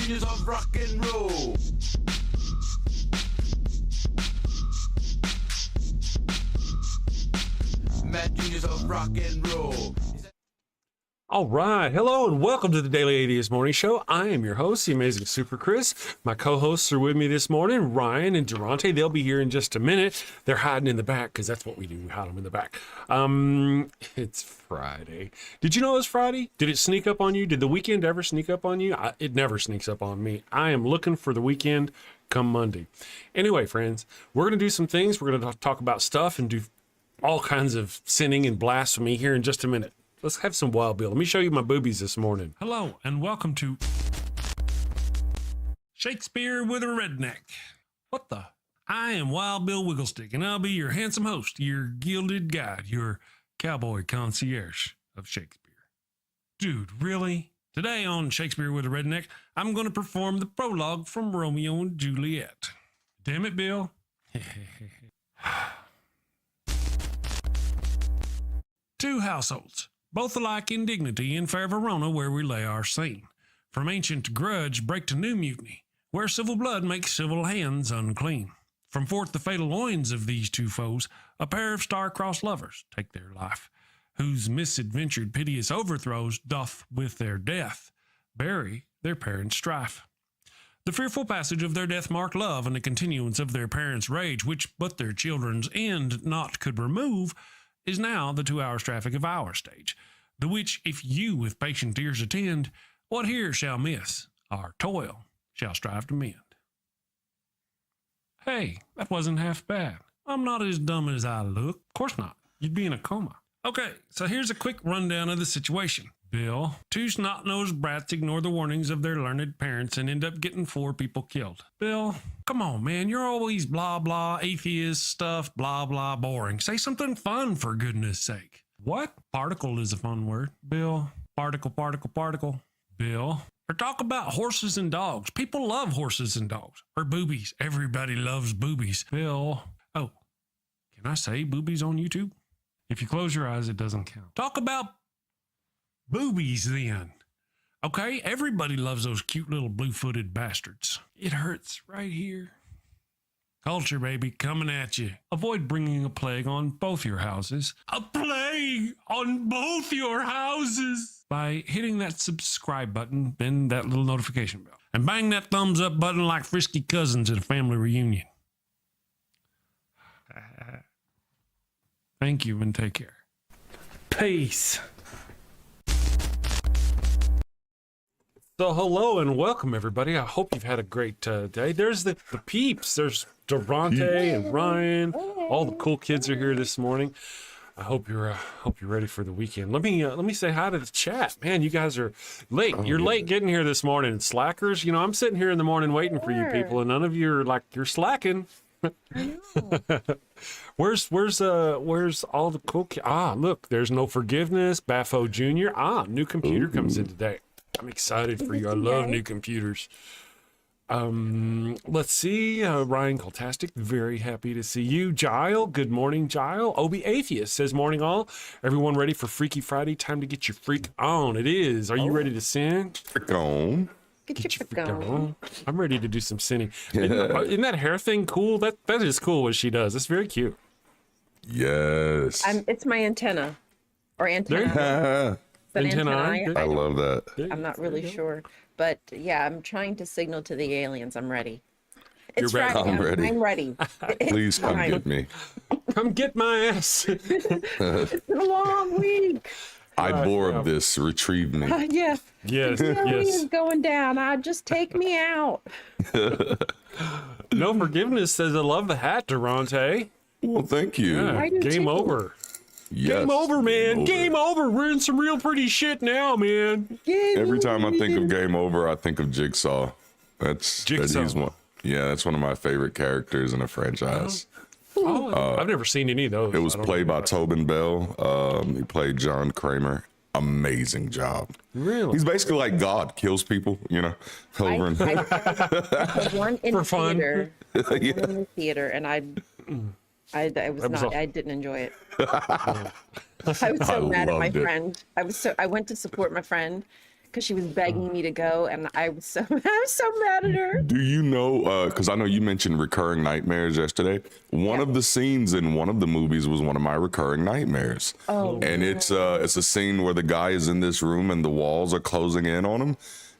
genius of rock and roll. Mad genius of rock and roll. All right. Hello and welcome to the Daily Atheist Morning Show. I am your host, the amazing Super Chris. My co-hosts are with me this morning, Rion and Darante. They'll be here in just a minute. They're hiding in the back because that's what we do. We hide them in the back. It's Friday. Did you know it was Friday? Did it sneak up on you? Did the weekend ever sneak up on you? It never sneaks up on me. I am looking for the weekend come Monday. Anyway, friends, we're going to do some things. We're going to talk about stuff and do all kinds of sinning and blasphemy here in just a minute. Let's have some Wild Bill. Let me show you my boobies this morning. Hello, and welcome to Shakespeare with a Redneck. What the? I am Wild Bill Wigglestick, and I'll be your handsome host, your gilded guide, your cowboy concierge of Shakespeare. Dude, really? Today on Shakespeare with a Redneck, I'm going to perform the prologue from Romeo and Juliet. Damn it, Bill. Two households, both alike in dignity, in fair Verona, where we lay our scene. From ancient grudge break to new mutiny, where civil blood makes civil hands unclean. From forth the fatal loins of these two foes, a pair of star-crossed lovers take their life, whose misadventured piteous overthrows doth with their death bury their parents' strife. The fearful passage of their death-marked love and the continuance of their parents' rage, which but their children's end not could remove, is now the 2 hours traffic of our stage, the which if you with patient ears attend, what here shall miss, our toil shall strive to mend. Hey, that wasn't half bad. I'm not as dumb as I look. Of course not. You'd be in a coma. Okay, so here's a quick rundown of the situation. Bill, two snot-nosed brats ignore the warnings of their learned parents and end up getting 4 people killed. Bill, come on, man, you're always blah, blah, atheist stuff, blah, blah, boring. Say something fun, for goodness sake. What? Particle is a fun word. Bill, particle, particle, particle. Bill, or talk about horses and dogs. People love horses and dogs. Or boobies. Everybody loves boobies. Bill, oh, can I say boobies on YouTube? If you close your eyes, it doesn't count. Talk about boobies then. Okay, everybody loves those cute little blue-footed bastards. It hurts right here. Culture, baby, coming at you. Avoid bringing a plague on both your houses. A plague on both your houses! By hitting that subscribe button, then that little notification bell. And bang that thumbs up button like frisky cousins at a family reunion. Thank you and take care. Peace. So hello and welcome, everybody. I hope you've had a great day. There's the peeps. There's Darante and Rion. All the cool kids are here this morning. I hope you're ready for the weekend. Let me say hi to the chat. Man, you guys are late. You're late getting here this morning. Slackers. You know, I'm sitting here in the morning waiting for you people, and none of you are like, you're slacking. I know. Where's all the cool kids? Look, there's no forgiveness. Baffo Jr. New computer comes in today. I'm excited for you. I love new computers. Let's see. Ryan Cultastic, very happy to see you. Gile, good morning, Gile. Obi Atheist says, morning all. Everyone ready for Freaky Friday? Time to get your freak on. It is. Are you ready to sin? Freak on. Get your freak on. I'm ready to do some sinning. Isn't that hair thing cool? That is cool what she does. It's very cute. Yes. It's my antenna. Or antenna. Antenna. I love that. I'm not really sure. But yeah, I'm trying to signal to the aliens. I'm ready. It's You're ready. Friday. I'm ready. I'm ready. Please come get me. Come get my ass. It's been a long week. I bore this. Retrieve me. Yeah. Yes, The aliens yes. going down. Just take me out. No forgiveness says I love the hat, Darante. Well, thank you. Yeah, I do game too. over. Yes. Game over, man. Game over. We're in some real pretty shit now, man. Every time I think of Game Over, I think of Jigsaw. Jigsaw. He's one. Yeah, that's one of my favorite characters in the franchise. I've never seen any of those. It was played by Tobin Bell. He played John Kramer. Amazing job. Really? He's basically like God, kills people, you know. Over and I one in For the fun. theater. Yeah. One in the theater, and I didn't enjoy it. I was so mad at my loved it. friend. I went to support my friend, because she was begging me to go, and I was so mad at her. Do you know, because I know you mentioned recurring nightmares yesterday. One of the scenes in one of the movies was one of my recurring nightmares. Oh, and it's a scene where the guy is in this room and the walls are closing in on him.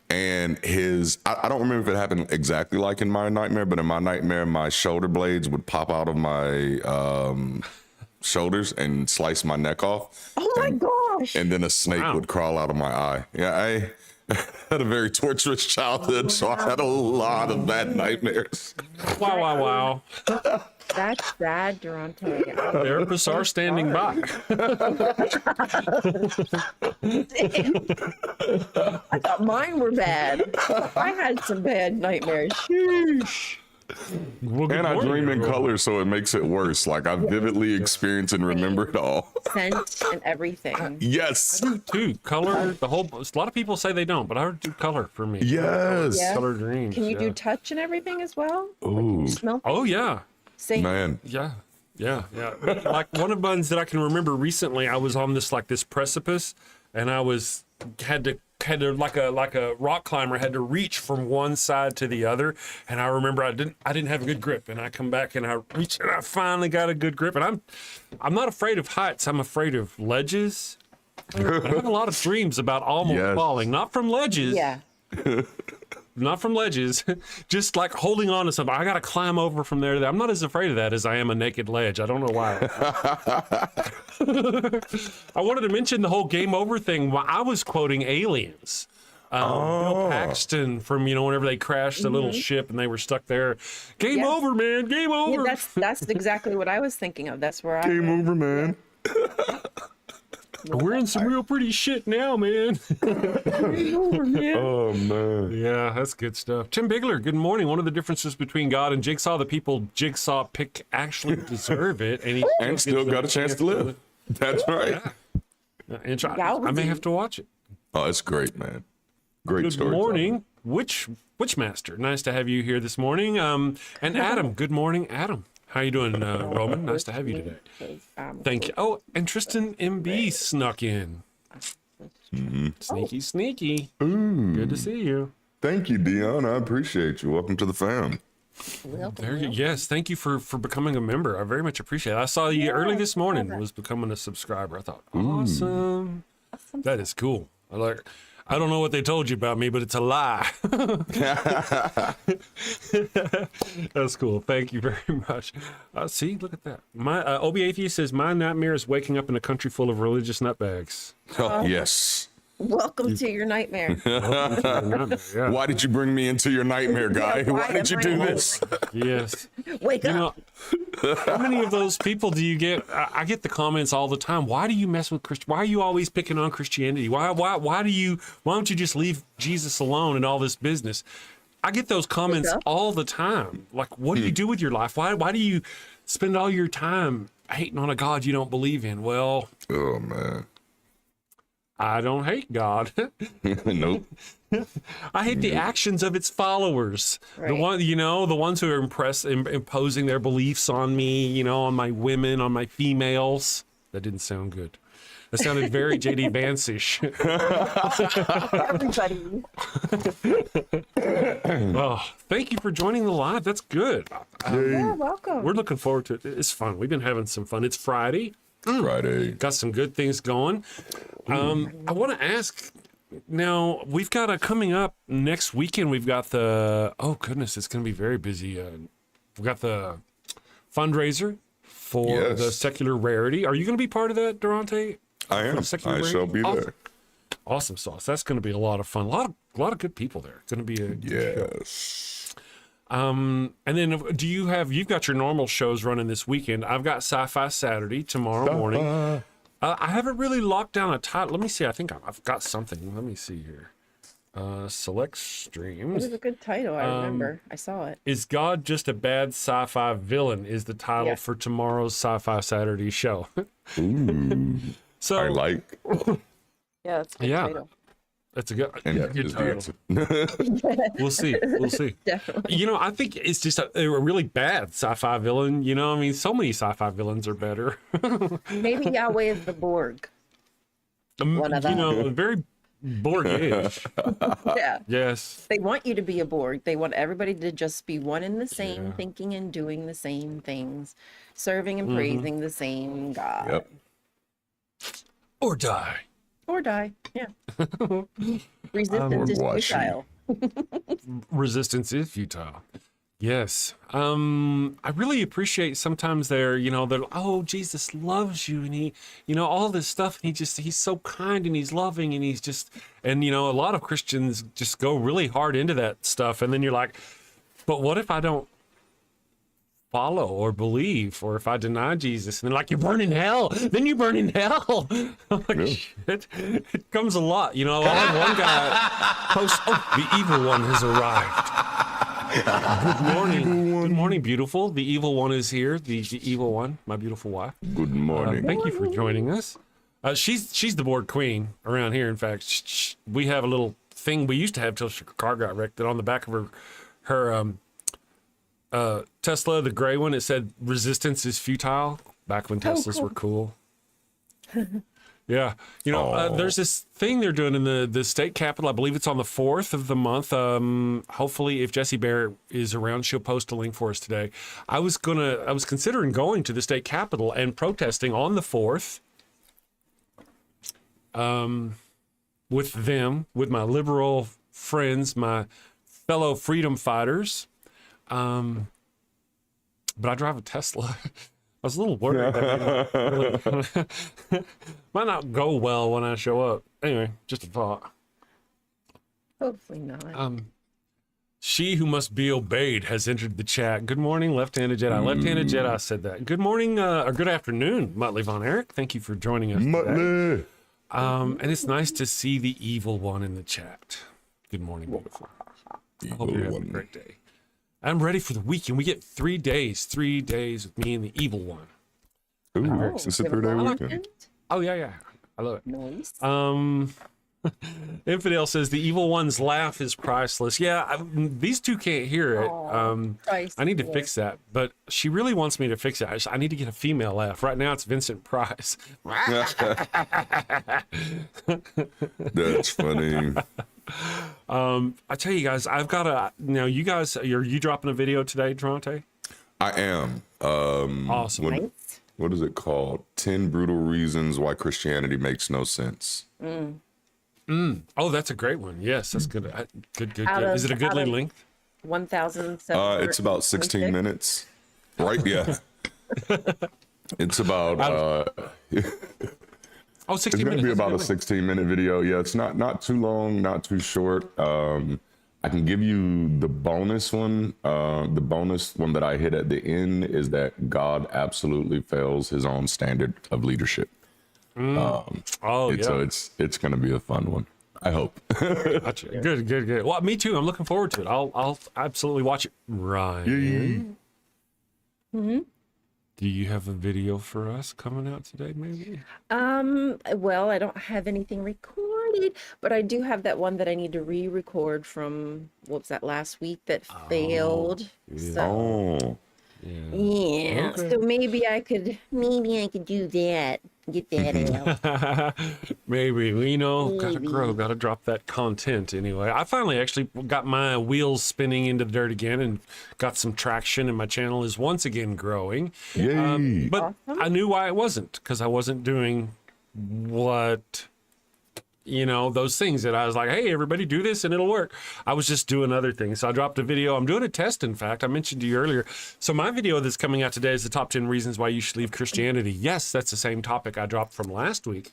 And I don't remember if it happened exactly like in my nightmare, but in my nightmare, my shoulder blades would pop out of my shoulders and slice my neck off. Oh my gosh. And then a snake would crawl out of my eye. Yeah, I had a very torturous childhood, so I had a lot of bad nightmares. Wow. That's sad, Darante. Therapists are standing by. I thought mine were bad. I had some bad nightmares. Sheesh. Well, good And I morning, dream in everyone. color, so it makes it worse. Like I vividly experience and remember it all. Scent and everything. Yes. Too color. A lot of people say they don't, but I do color for me. Yes. Yeah. Color dreams. Can you yeah. do touch and everything as well? Ooh, Smell? Oh yeah. Say, man. Yeah. Like one of the ones that I can remember recently, I was on this precipice, and I had to like a rock climber, had to reach from one side to the other, and I remember I didn't have a good grip, and I come back and I reach and I finally got a good grip, and I'm not afraid of heights, I'm afraid of ledges. But I have a lot of dreams about almost falling, not from ledges. yeah. Not from ledges, just like holding on to something. I got to climb over from there to there. I'm not as afraid of that as I am a naked ledge. I don't know why. I wanted to mention the whole game over thing. While I was quoting Aliens. Bill Paxton from, whenever they crashed the little ship and they were stuck there. Game Yes. over, man. Game over. Yeah, that's exactly what I was thinking of. That's where Game over, man. We're in some real pretty shit now, man. Oh, man. Yeah, that's good stuff. Tim Bigler, good morning. One of the differences between God and Jigsaw, the people Jigsaw pick actually deserve it. And Still got a chance to live. That's right. I may have to watch it. Oh, it's great, man. Great Good story. morning, Witchmaster. Nice to have you here this morning. And Adam, good morning, Adam. How you doing, Roman? Nice to have you today. Thank you. Oh, and Tristan MB snuck in. Sneaky. Good to see you. Thank you, Dion. I appreciate you. Welcome to the fam. Yes, thank you for becoming a member. I very much appreciate it. I saw you early this morning was becoming a subscriber. I thought, awesome. That is cool. I don't know what they told you about me, but it's a lie. That's cool. Thank you very much. See, look at that. My Obi Atheist says, my nightmare is waking up in a country full of religious nutbags. Oh, yes. Welcome to your nightmare. Yeah. Why did you bring me into your nightmare, guy? why Why did you am do I this? Yes. Wake up. How many of those people do you get? I get the comments all the time. Why do you mess with Christian? Why are you always picking on Christianity? Why don't you just leave Jesus alone and all this business? I get those comments all the time. Like, what do you do with your life? Why do you spend all your time hating on a God you don't believe in? Well, Oh, man. I don't hate God. Nope. I hate the actions of its followers. The Right. the ones who are imposing their beliefs on me, on my women, on my females. That didn't sound good. That sounded very JD Vance-ish. Everybody. Oh, thank you for joining the live. That's good. Yeah, welcome. We're looking forward to it. It's fun. We've been having some fun. It's Friday. Friday. Got some good things going. I want to ask, now we've got coming up next weekend. We've got oh goodness, it's going to be very busy. We've got the fundraiser for the Secular Rarity. Are you going to be part of that, Darante? I am. I shall be there. Awesome sauce. That's going to be a lot of fun. A lot of good people there. It's going to be a good show. Yes. And then you've got your normal shows running this weekend. I've got Sci-Fi Saturday tomorrow morning. I haven't really locked down a title. Let me see. I think I've got something. Let me see here. Select It streams. was a good title. I remember. I saw it. Is God Just a Bad Sci-Fi Villain is the title for tomorrow's Sci-Fi Saturday show. Ooh. So I like. Yeah, it's a good title. That's a good, And good is the title. answer. We'll see. Definitely. I think it's just a really bad sci-fi villain. I mean, so many sci-fi villains are better. Maybe Yahweh is the Borg. One of them. Very Borg-ish. Yeah. Yes. They want you to be a Borg. They want everybody to just be one and the same, Yeah. thinking and doing the same things, serving and praising the same God. Yep. Or die. Or die. Yeah. Resistance is Washing. futile. Resistance is futile. Yes. I really appreciate sometimes they're, oh, Jesus loves you, and he, all this stuff, and he's so kind, and he's loving, and a lot of Christians just go really hard into that stuff, and then you're like, but what if I don't follow or believe, or if I deny Jesus? And they're like, you burn in hell. Then you burn in hell. I'm like, shit. It comes a lot. I had one guy post, the evil one has arrived. Good morning. Good morning, beautiful. The evil one is here. The evil one, my beautiful wife. Good morning. Thank you for joining us. She's the board queen around here. In fact, we have a little thing we used to have till her car got wrecked. That on the back of her Tesla, the gray one, it said "Resistance is futile." Back when Teslas were cool. Yeah, there's this thing they're doing in the state capitol. I believe it's on the 4th of the month. Hopefully, if Jessie Bear is around, she'll post a link for us today. I was considering going to the state capitol and protesting on the 4th. With my liberal friends, my fellow freedom fighters. But I drive a Tesla. I was a little worried that might not go well when I show up. Anyway, just a thought. Hopefully not. She who must be obeyed has entered the chat. Good morning, left-handed Jedi. Left-handed Jedi said that. Good morning, or good afternoon, Muttley Von Erich. Thank you for joining us today. And it's nice to see the evil one in the chat. Good morning, beautiful. I hope you're having a great day. I'm ready for the weekend. We get 3 days with me and the evil one. Ooh, it's a per day weekend. Oh, yeah. I love it. Nice. Infidel says the evil one's laugh is priceless. Yeah, these two can't hear it. I need to fix that, but she really wants me to fix it. I need to get a female laugh. Right now it's Vincent Price. That's funny. I tell you guys, I've got you guys, are you dropping a video today, Darante? I am. Awesome. Nice. What is it called? 10 Brutal Reasons Why Christianity Makes No Sense. Oh, that's a great one. Yes, that's good. Good. Is it a goodly length? 1,700. It's about 16 minutes. Right? Yeah. It's about, Oh, 16 it's going minutes. to be about a That's a good 16-minute video. Yeah, it's not too long, not too short. I can give you the bonus one. The bonus one that I hit at the end is that God absolutely fails his own standard of leadership. yeah. So it's going to be a fun one. I hope. Gotcha. Good. Well, me too. I'm looking forward to it. I'll absolutely watch it. Ryan. Do you have a video for us coming out today, maybe? Well, I don't have anything recorded, but I do have that one that I need to re-record from, what was that, last week that failed. Yeah. So, yeah. Okay. So maybe I could do that. Get that out. Maybe. Well, gotta grow, gotta drop that content anyway. I finally actually got my wheels spinning into the dirt again and got some traction, and my channel is once again growing. Yay. But I knew why it wasn't, because I wasn't doing what, those things that I was like, hey, everybody do this and it'll work. I was just doing other things. So I dropped a video. I'm doing a test, in fact. I mentioned to you earlier. So my video that's coming out today is the top 10 reasons why you should leave Christianity. Yes, that's the same topic I dropped from last week.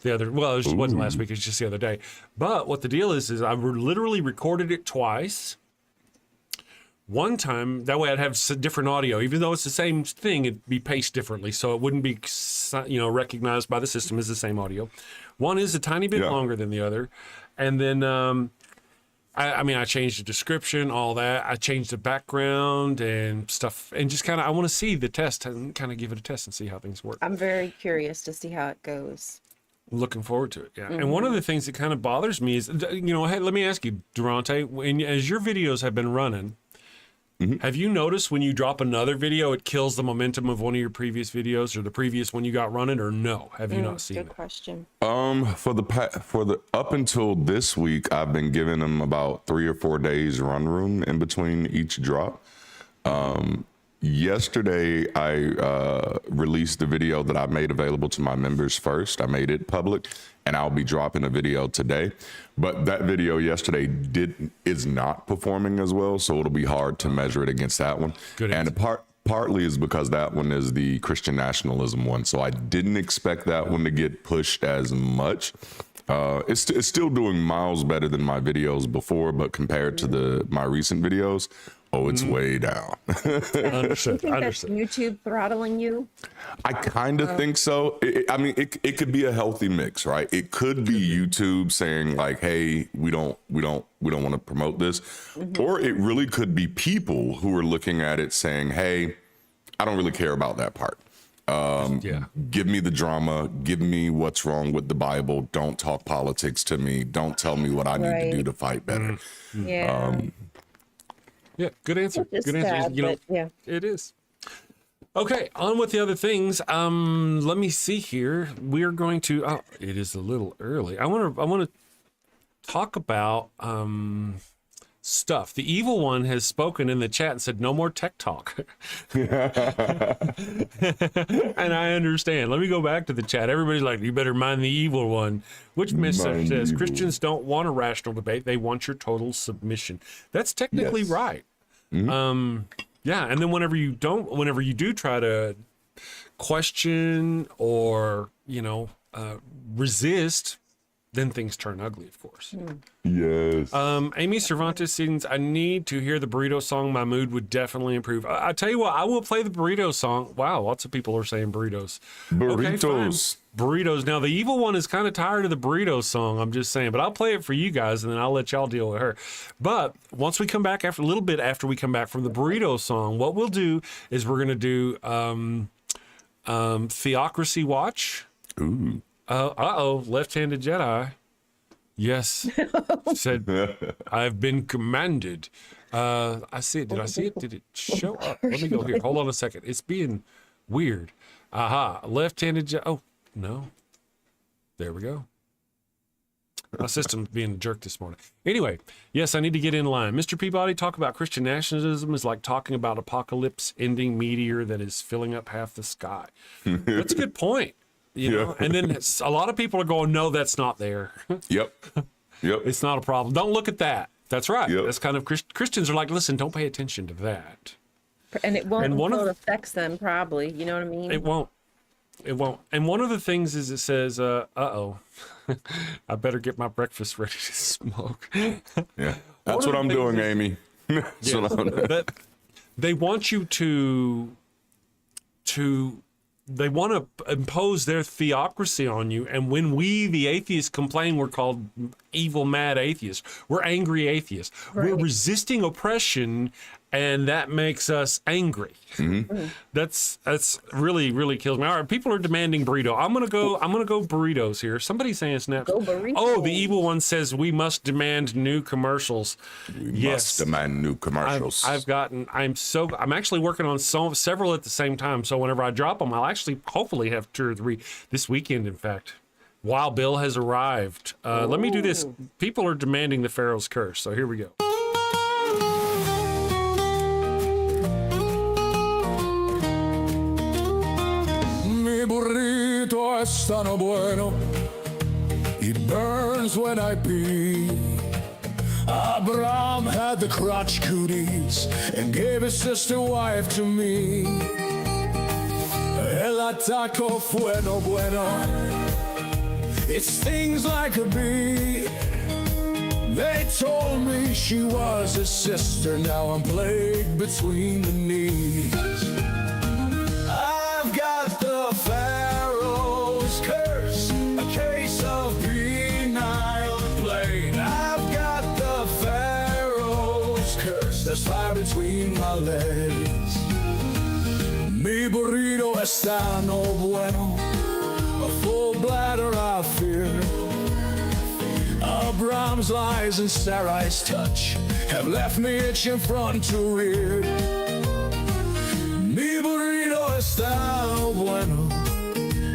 It wasn't last week. It was just the other day. But what the deal is I literally recorded it twice. One time, that way I'd have different audio. Even though it's the same thing, it'd be paced differently. So it wouldn't be, recognized by the system as the same audio. One is a tiny bit longer than the other. And then, I changed the description, all that. I changed the background and stuff. And just I want to see the test and kind of give it a test and see how things work. I'm very curious to see how it goes. Looking forward to it, yeah. And one of the things that kind of bothers me is, hey, let me ask you, Darante, as your videos have been running, Have you noticed when you drop another video, it kills the momentum of one of your previous videos or the previous one you got running, or no? Have you not seen Good it? question. For the up until this week, I've been giving them about 3 or 4 days run room in between each drop. Yesterday, I released the video that I made available to my members first. I made it public, and I'll be dropping a video today. But that video yesterday is not performing as well, so it'll be hard to measure it against that one. Good and partly is because that one is the Christian nationalism one, so I didn't expect that one to get pushed as much. It's still doing miles better than my videos before, but compared to my recent videos, it's way down. Understood. You think that's YouTube throttling you? I kind of think so. It could be a healthy mix, right? It could be YouTube saying like, "Hey, we don't want to promote this," or it really could be people who are looking at it saying, "Hey, I don't really care about that part. Give me the drama. Give me what's wrong with the Bible. Don't talk politics to me. Don't tell me what I need to do to fight better." Yeah. Yeah, good answer. It's Good answer. sad, but yeah. It is. Okay, on with the other things. Let me see here. We are going to. Oh, it is a little early. I want to talk about stuff. The evil one has spoken in the chat and said no more tech talk. And I understand. Let me go back to the chat. Everybody's like, you better mind the evil one. Which message says Christians don't want a rational debate. They want your total submission. That's technically right. Yeah. And then whenever you do try to question or, resist, then things turn ugly, of course. Yes. Amy Cervantes sings, I need to hear the burrito song. My mood would definitely improve. I tell you what, I will play the burrito song. Wow, lots of people are saying burritos. Burritos. Okay, burritos. Now, the evil one is kind of tired of the burrito song, I'm just saying, but I'll play it for you guys, and then I'll let y'all deal with her. But once we come back, after we come back from the burrito song, what we'll do is we're going to do Theocracy Watch. Ooh. Left-handed Jedi. Yes. Said, I've been commanded. I see it. Did I see it? Did it show up? Let me go here. Hold on a second. It's being weird. Aha. Left-handed Jedi. Oh, no. There we go. My system's being a jerk this morning. Anyway, yes, I need to get in line. Mr. Peabody, talk about Christian nationalism is like talking about apocalypse ending meteor that is filling up half the sky. That's a good point. And then a lot of people are going, no, that's not there. Yep. It's not a problem. Don't look at that. That's right. Yep. That's kind of Christians are like, listen, don't pay attention to that. And it won't until it affects them, probably. You know what I mean? It won't. And one of the things is it says, I better get my breakfast ready to smoke. Yeah. That's what I'm doing, Amy. That's what I'm doing. They want you to they want to impose their theocracy on you. And when we, the atheists, complain, we're called evil, mad atheists. We're angry atheists. Right. We're resisting oppression, and that makes us angry. Mm-hmm. That's really, really kills me. All right, people are demanding burrito. I'm gonna go burritos here. Somebody's saying snaps. Go burrito. Oh, the evil one says we must demand new commercials. We must demand new commercials. I'm actually working on several at the same time. So whenever I drop them, I'll actually hopefully have 2 or 3 this weekend. In fact, Wild Bill has arrived. Let me do this. People are demanding the Pharaoh's curse. So here we go. Burrito es tan bueno, it burns when I pee. Abraham had the crotch cooties and gave his sister wife to me. El ataco fue no bueno, it stings like a bee. They told me she was his sister, now I'm plagued between the knees. I've got the Pharaoh's curse, a case of penile plague. I've got the Pharaoh's curse, there's fire between my legs. Mi burrito está no bueno, a full bladder I fear. Abraham's lies and Sarai's touch have left me itching front to rear. Mi burrito está bueno,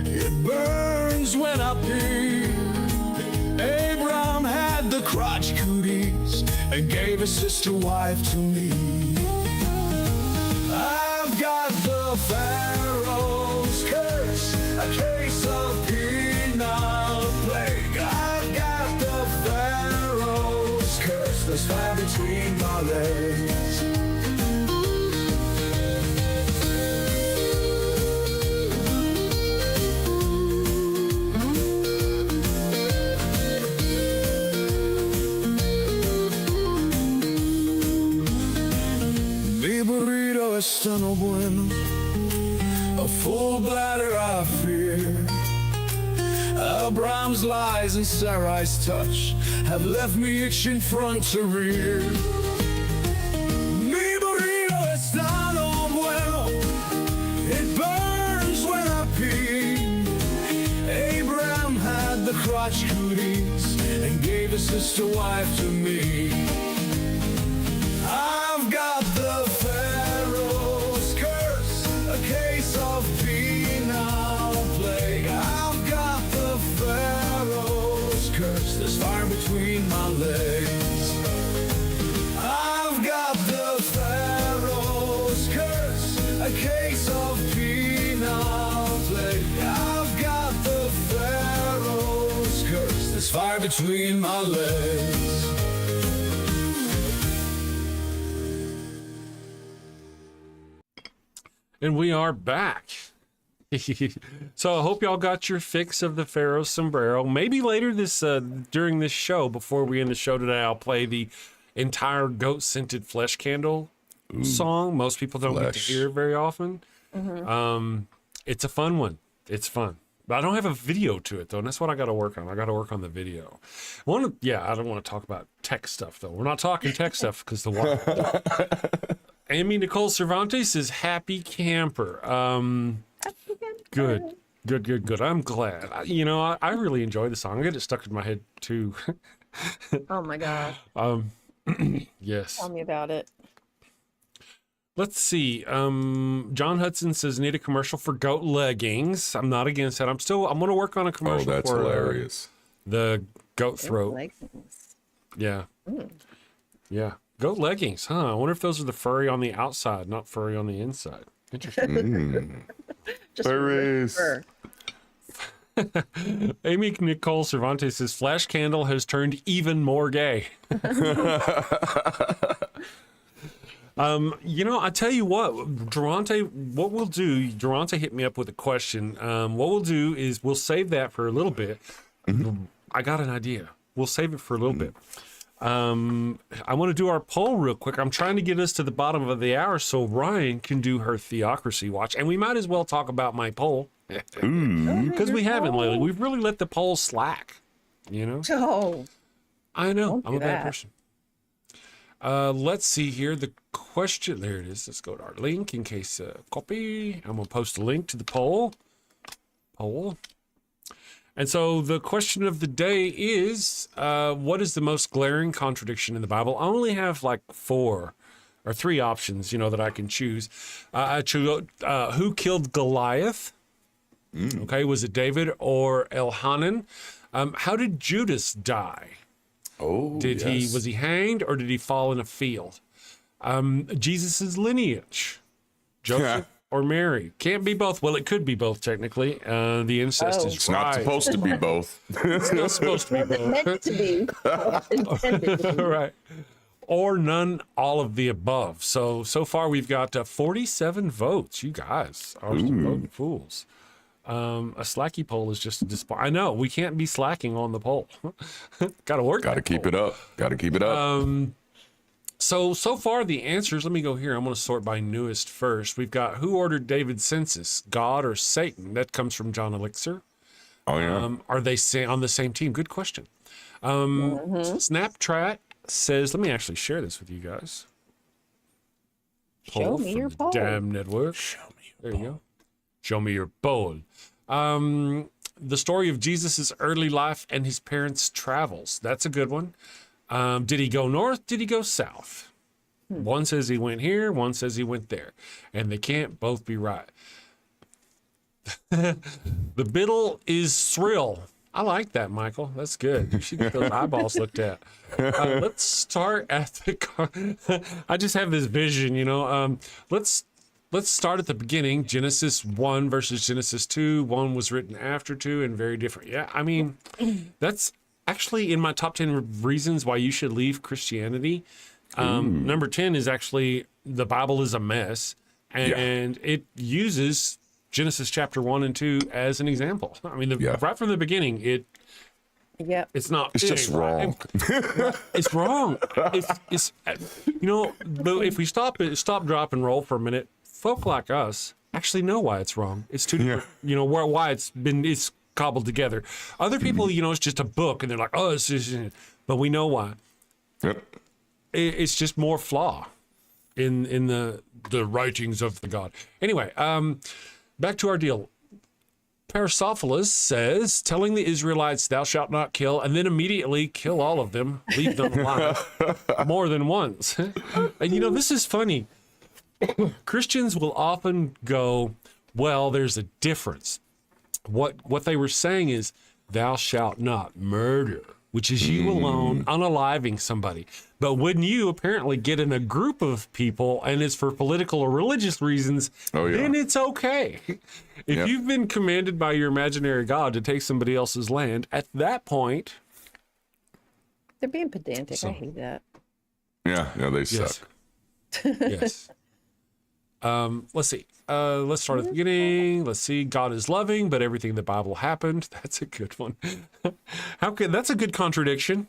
it burns when I pee. Abraham had the crotch cooties and gave his sister wife to me. I've got the Pharaoh's curse, a case of penile plague. I've got the Pharaoh's curse, there's fire between my legs. Mi burrito está no bueno, a full bladder I fear. Abraham's lies and Sarai's touch have left me itching front to rear. Mi burrito está no bueno, it burns when I pee. Abraham had the crotch cooties and gave his sister wife to me. I've got the Pharaoh's curse, a case of penile plague. I've got the Pharaoh's curse, there's fire between my legs. I've got the Pharaoh's curse, a case of penile plague. I've got the Pharaoh's curse, there's fire between my legs. And we are back. So I hope y'all got your fix of the Pharaoh's sombrero. Maybe later this during this show, before we end the show today, I'll play the entire goat scented flesh candle song. Most people don't get to hear it very often. It's a fun one. It's fun. But I don't have a video to it though, and that's what I got to work on. I got to work on the video. I don't want to talk about tech stuff though. We're not talking tech stuff because the water. Amy Nicole Cervantes says, happy camper. Good. I'm glad. I really enjoy the song. I get it stuck in my head too. Oh my God. Yes. Tell me about it. Let's see. John Hudson says, need a commercial for goat leggings. I'm not against that. I'm going to work on a commercial that's for hilarious. The goat throat. Leggings. Yeah. Yeah. Goat leggings, huh? I wonder if those are the furry on the outside, not furry on the inside. Interesting. Just Furries. fur. Amy Nicole Cervantes says, Flash Candle has turned even more gay. I tell you what, Darante hit me up with a question. What we'll do is we'll save that for a little bit. I got an idea. We'll save it for a little bit. I want to do our poll real quick. I'm trying to get us to the bottom of the hour so Ryan can do her theocracy watch. And we might as well talk about my poll. Because we haven't lately. We've really let the poll slack, Oh, I know. Don't I'm do a bad that. person. Let's see here. The question. There it is. Let's go to our link in case copy. I'm going to post a link to the poll. And so the question of the day is, what is the most glaring contradiction in the Bible? I only have like 4 or 3 options, that I can choose. Who killed Goliath? Okay, was it David or Elhanan? How did Judas die? Was he hanged or did he fall in a field? Jesus's lineage, Joseph or Mary? Can't be both. Well, it could be both technically. The incest is It's not supposed to be both. It's not supposed to be both. meant to be. Intended to be. Right. Or none, all of the above. So far we've got 47 votes. You guys are some voting fools. A slacky poll is just a I know we can't be slacking on the poll. Got to work. Got to keep it up. So far the answers, let me go here. I'm going to sort by newest first. We've got who ordered David's census, God or Satan? That comes from John Elixir. Oh yeah. Are they on the same team? Good question. Snapchat says, let me actually share this with you guys. Show me your poll. Damn network. There you go. Show me your poll. The story of Jesus's early life and his parents' travels. That's a good one. Did he go north? Did he go south? One says he went here, one says he went there, and they can't both be right. The biddle is thrill. I like that, Michael. That's good. You should get those eyeballs looked at. Let's start at the. I just have this vision, you know. Let's start at the beginning. Genesis 1 versus Genesis 2. 1 was written after 2 and very different. Yeah, I mean, that's actually in my top 10 reasons why you should leave Christianity. Number 10 is actually the Bible is a mess, and it uses Genesis chapter 1 and 2 as an example. I mean, right from the beginning, it's not. It's just wrong. It's wrong. It's you know, but if we stop, drop, and roll for a minute, folk like us actually know why it's wrong. It's too different, you know, why it's cobbled together. Other people, you know, it's just a book, and they're like, oh, it's just, but we know why. Yep. It's just more flaw in the writings of the God. Anyway, back to our deal. Parasophilus says, telling the Israelites, thou shalt not kill, and then immediately kill all of them, leave them alive more than once. And you know, this is funny. Christians will often go, well, there's a difference. What they were saying is, thou shalt not murder, which is you alone unaliving somebody. But when you apparently get in a group of people and it's for political or religious reasons, then it's okay. If you've been commanded by your imaginary God to take somebody else's land, at that point... They're being pedantic. I hate that. Yeah, they suck. Yes. Let's see. Let's start at the beginning. Let's see. God is loving, but everything in the Bible happened. That's a good one. That's a good contradiction.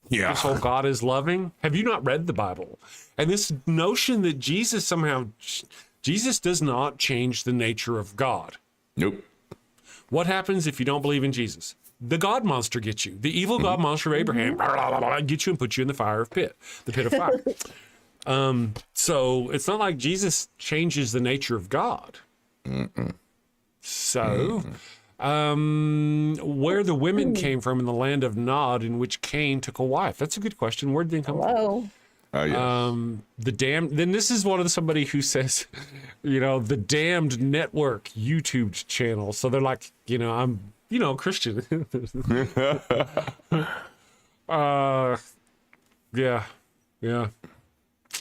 Yeah. This whole God is loving. Have you not read the Bible? And this notion that Jesus does not change the nature of God. Nope. What happens if you don't believe in Jesus? The God monster gets you. The evil God monster, Abraham, gets you and puts you in the pit of fire. So it's not like Jesus changes the nature of God. So, where the women came from in the land of Nod, in which Cain took a wife. That's a good question. Where did they come from? The damned. Then this is somebody who says, you know, the Damned Network YouTube channel. So they're like, you know, I'm, you know, Christian.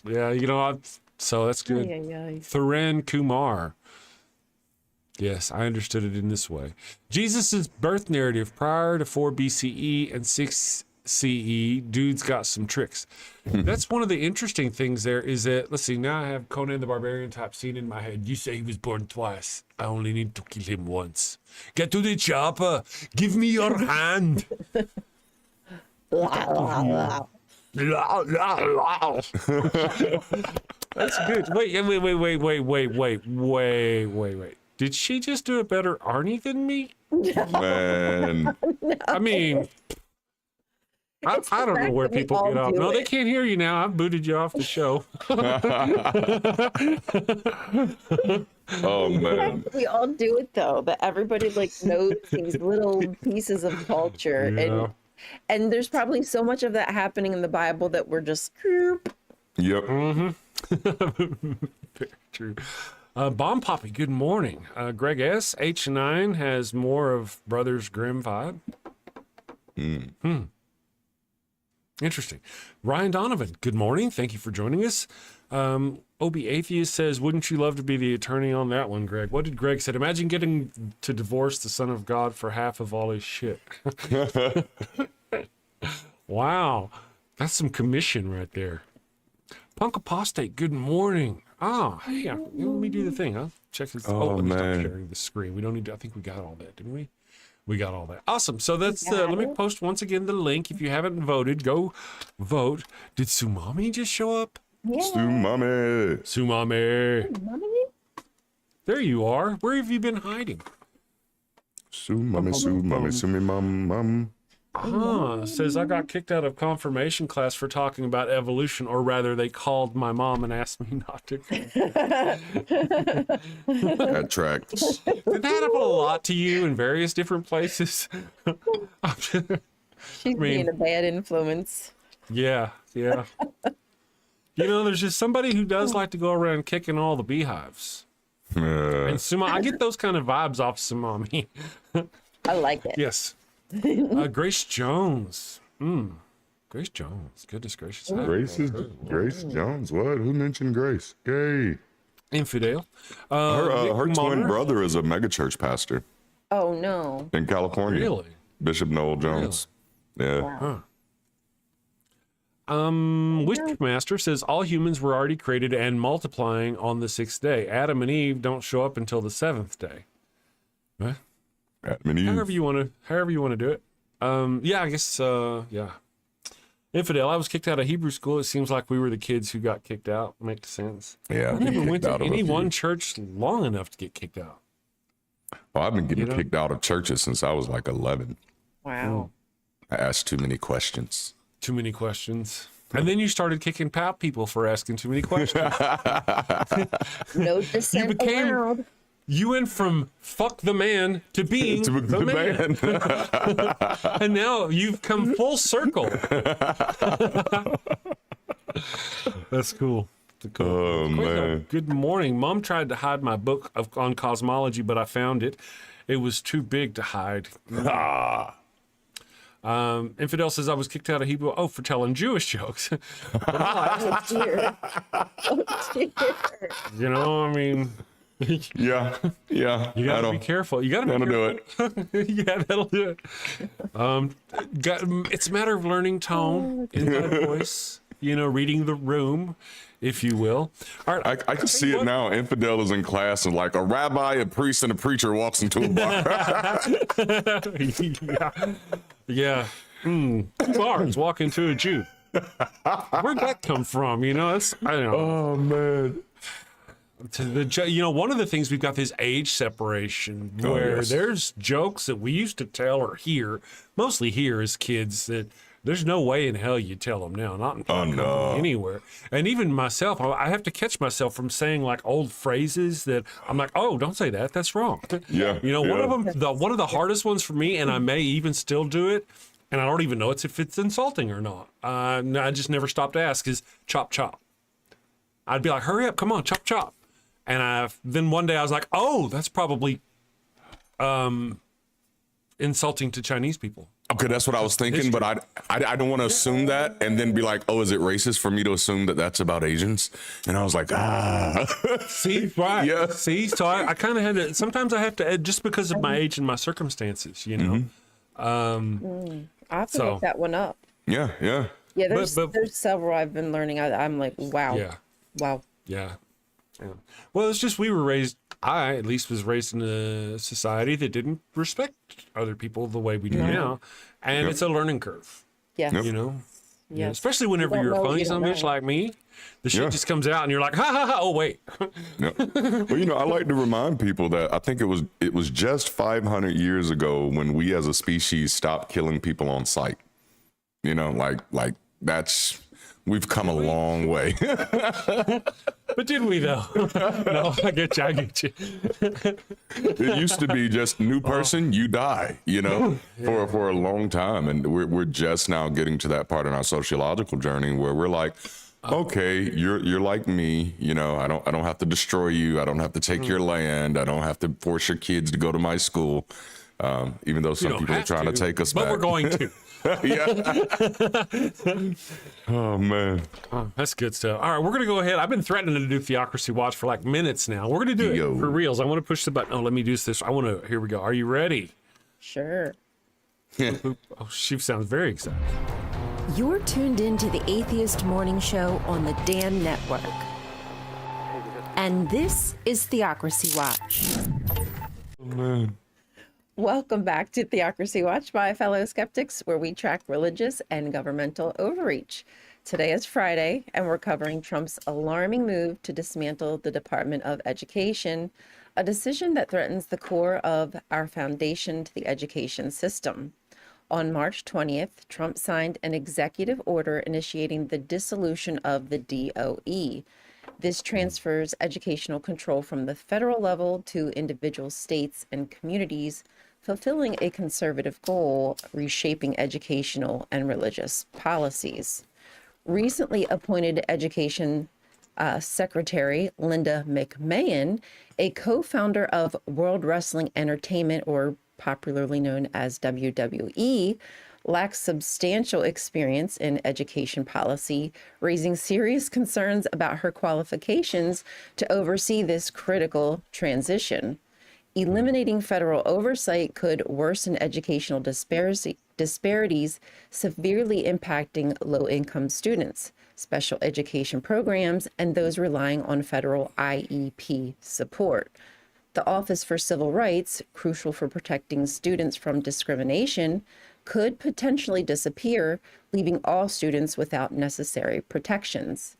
Yeah, you know, so that's good. Thuren Kumar. Yes, I understood it in this way. Jesus' birth narrative prior to 4 BCE and 6 CE, dude's got some tricks. That's one of the interesting things there is that, let's see, now I have Conan the Barbarian type scene in my head. You say he was born twice. I only need to kill him once. Get to the chopper. Give me your hand. That's good. Wait. Did she just do a better Arnie than me? Man. I mean, I don't know where people get off. No, they can't hear you now. I've booted you off the show. Oh, man. We all do it, though. But everybody, like, knows these little pieces of culture. Yeah. And there's probably so much of that happening in the Bible that we're just... Yep. Very true. Bomb Poppy, good morning. Greg S. H9 has more of Brothers Grimm vibe. Interesting. Ryan Donovan, good morning. Thank you for joining us. Obi Atheist says, wouldn't you love to be the attorney on that one, Greg? What did Greg say? Imagine getting to divorce the Son of God for half of all his shit. Wow. That's some commission right there. Punk Apostate, good morning. Hey, let me do the thing, huh? Check this. Let me stop sharing the screen. We don't need to, I think we got all that, didn't we? We got all that. Awesome. So that's let me post once again the link. If you haven't voted, go vote. Did Sumami just show up? Yeah. Sumami. There you are. Where have you been hiding? Sumami. Says I got kicked out of confirmation class for talking about evolution, or rather they called my mom and asked me not to. That tracks. Did that happen a lot to you in various different places? She's being a bad influence. Yeah. You know, there's just somebody who does like to go around kicking all the beehives. And I get those kind of vibes off Sumami. I like it. Yes. Grace Jones. Grace Jones. Goodness gracious. Grace Jones. What? Who mentioned Grace? Gay. Infidel. Her Nick twin Monner. brother is a megachurch pastor Oh no. in California. Really? Bishop Noel Jones. Yeah. Wow. Wishmaster says all humans were already created and multiplying on the 6th day. Adam and Eve don't show up until the 7th day. What? Adam and Eve. However you want to do it. Yeah, I guess. Yeah. Infidel. I was kicked out of Hebrew school. It seems like we were the kids who got kicked out. Makes sense. Yeah. I never went to any one church long enough to get kicked out. Well, I've been getting kicked out of churches since I was like 11. Wow. I asked too many questions. Too many questions. And then you started kicking people for asking too many questions. No dissent became- allowed. You went from fuck the man to being the man. And now you've come full circle. That's cool. Oh, man. Good morning. Mom tried to hide my book on cosmology, but I found it. It was too big to hide. Infidel says I was kicked out of Hebrew. Oh, for telling Jewish jokes. Oh dear. Oh dear. You know, I mean, Yeah. Yeah. you gotta be careful. You gotta be That'll careful. do it. Yeah, that'll do it. It's a matter of learning tone in that voice. You know, reading the room, if you will. All right, I can see it now. Infidel is in class and like a rabbi, a priest, and a preacher walks into a bar. Yeah. Two bars walk into a Jew. Where'd that come from? You know, I don't know. Oh, man. One of the things we've got this age separation where yes. there's jokes that we used to tell or hear, mostly hear as kids, that there's no way in hell you tell them now, not in anywhere. And even myself, I have to catch myself from saying like old phrases that I'm like, oh, don't say that. That's wrong. Yeah. You know, one of the hardest ones for me, and I may even still do it, and I don't even know if it's insulting or not. I just never stop to ask is chop chop. I'd be like, hurry up, come on, chop chop. And then one day I was like, oh, that's probably insulting to Chinese people. Okay, that's what I was thinking, but I don't want to assume that and then be like, oh, is it racist for me to assume that that's about Asians? And I was like, See, right. Yeah. See, so I kind of had to, sometimes I have to, just because of my age and my circumstances, you know. I have to look that one up. Yeah. Yeah, there's several I've been learning. I'm like, wow. Yeah. Wow. Yeah. Well, it's just I at least was raised in a society that didn't respect other people the way we do now. And it's a learning curve, Yeah. you know? Yeah. Especially whenever don't you're a know what funny you don't son bitch know. like me. The shit Yeah. just comes out and you're like, ha ha ha, oh wait. Yeah. Well, I like to remind people that I think it was just 500 years ago when we as a species stopped killing people on sight. You know, like we've come a long way. But did we though? No, I get you. It used to be just new person, you die, for a long time. And we're just now getting to that part in our sociological journey where we're like, okay, you're like me, I don't have to destroy you. I don't have to take your land. I don't have to force your kids to go to my school. Even though some people are trying to take us back. But we're going to. Yeah. Oh man. That's good stuff. All right, we're gonna go ahead. I've been threatening to do Theocracy Watch for like minutes now. We're gonna do it for reals. I want to push the button. Oh, let me do this. Here we go. Are you ready? Sure. Oh, she sounds very excited. You're tuned in to the Atheist Morning Show on the Dan Network. And this is Theocracy Watch. Oh, man. Welcome back to Theocracy Watch, my fellow skeptics, where we track religious and governmental overreach. Today is Friday, and we're covering Trump's alarming move to dismantle the Department of Education, a decision that threatens the core of our foundation to the education system. On March 20th, Trump signed an executive order initiating the dissolution of the DOE. This transfers educational control from the federal level to individual states and communities, fulfilling a conservative goal, reshaping educational and religious policies. recently appointed education secretary Linda McMahon, a co-founder of World Wrestling Entertainment, or popularly known as WWE, lacks substantial experience in education policy, raising serious concerns about her qualifications to oversee this critical transition. Eliminating federal oversight could worsen educational disparities, severely impacting low-income students, special education programs, and those relying on federal IEP support. The Office for Civil Rights, crucial for protecting students from discrimination, could potentially disappear, leaving all students without necessary protections.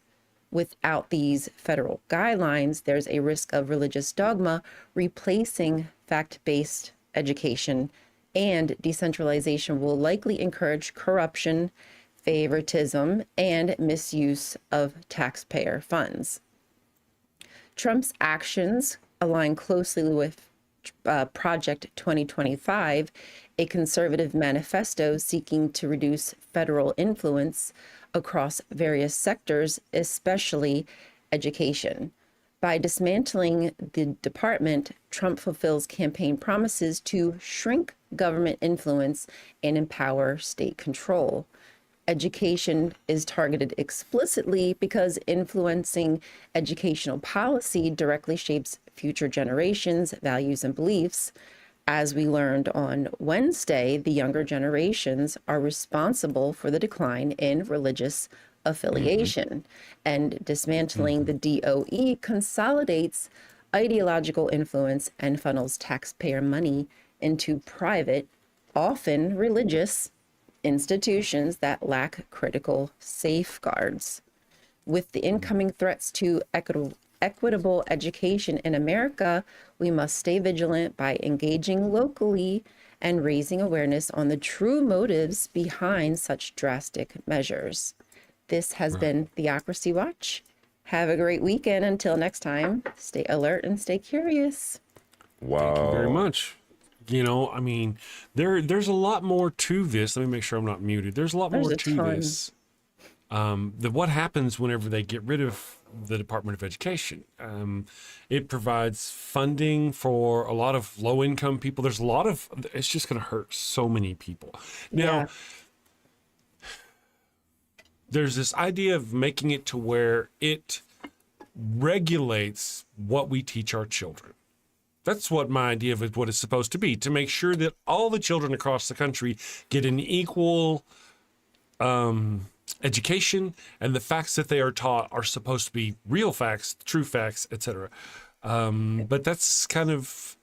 Without these federal guidelines, there's a risk of religious dogma replacing fact-based education, and decentralization will likely encourage corruption, favoritism, and misuse of taxpayer funds. Trump's actions align closely with Project 2025, a conservative manifesto seeking to reduce federal influence across various sectors, especially education. By dismantling the department, Trump fulfills campaign promises to shrink government influence and empower state control. Education is targeted explicitly because influencing educational policy directly shapes future generations' values and beliefs. As we learned on Wednesday, the younger generations are responsible for the decline in religious affiliation, and dismantling the DOE consolidates ideological influence and funnels taxpayer money into private, often religious, institutions that lack critical safeguards. With the incoming threats to equitable education in America, we must stay vigilant by engaging locally and raising awareness on the true motives behind such drastic measures. This has been Theocracy Watch. Have a great weekend. Until next time, stay alert and stay curious. Wow. Thank you very much. You know, I mean, there's a lot more to this. Let me make sure I'm not muted. There's a lot more to this. What happens whenever they get rid of the Department of Education? It provides funding for a lot of low-income people. There's a lot of, it's just going to hurt so many people. Now, there's this idea of making it to where it regulates what we teach our children. That's what my idea of what it's supposed to be, to make sure that all the children across the country get an equal education, and the facts that they are taught are supposed to be real facts, true facts, etc. But that's kind of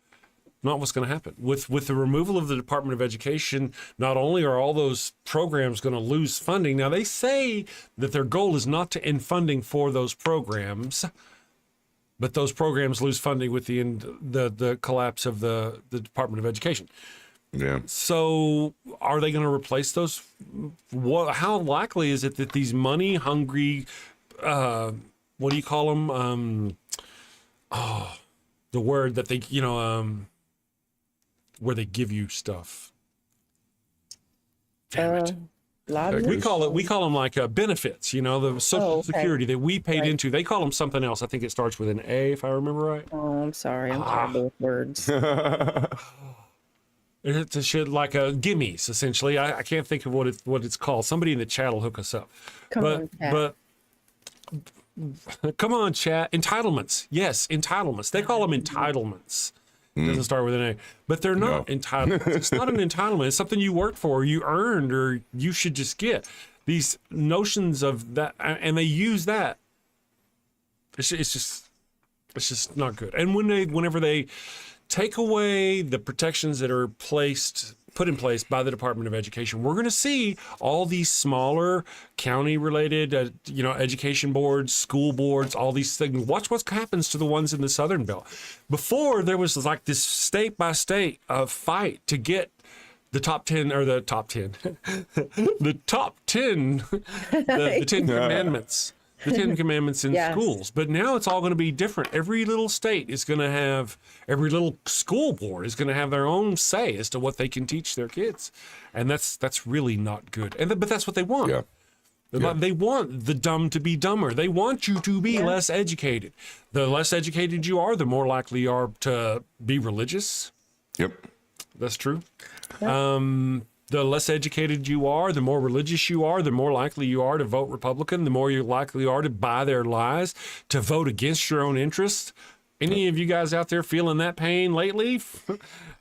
not what's going to happen. With the removal of the Department of Education, not only are all those programs going to lose funding, now they say that their goal is not to end funding for those programs, but those programs lose funding with the collapse of the Department of Education. Yeah. So are they going to replace those? How likely is it that these money-hungry, what do you call them? The word that they, where they give you stuff. Damn it. We call them like benefits, the Social Security that we paid into. They call them something else. I think it starts with an A, if I remember right. Oh, I'm sorry. I'm terrible with words. It's a shit like a gimmies, essentially. I can't think of what it's called. Somebody in the chat will hook us up. Come on, chat. Entitlements. Yes, entitlements. They call them entitlements. It doesn't start with an A, but they're not entitlements. It's not an entitlement. It's something you worked for, or you earned, or you should just get. These notions of that, and they use that. It's just not good. And whenever they take away the protections that are put in place by the Department of Education, we're going to see all these smaller county-related, education boards, school boards, all these things. Watch what happens to the ones in the Southern Belt. Before, there was like this state-by-state fight to get the top 10, or the top 10, the top 10, the 10 commandments. The 10 Commandments in schools. But now it's all going to be different. Every little state is going to have, every little school board is going to have their own say as to what they can teach their kids. And that's really not good. But that's what they want. Yeah. They want the dumb to be dumber. They want you to be less educated. The less educated you are, the more likely you are to be religious. Yep. That's true. The less educated you are, the more religious you are, the more likely you are to vote Republican, the more likely you are to buy their lies, to vote against your own interests. Any of you guys out there feeling that pain lately?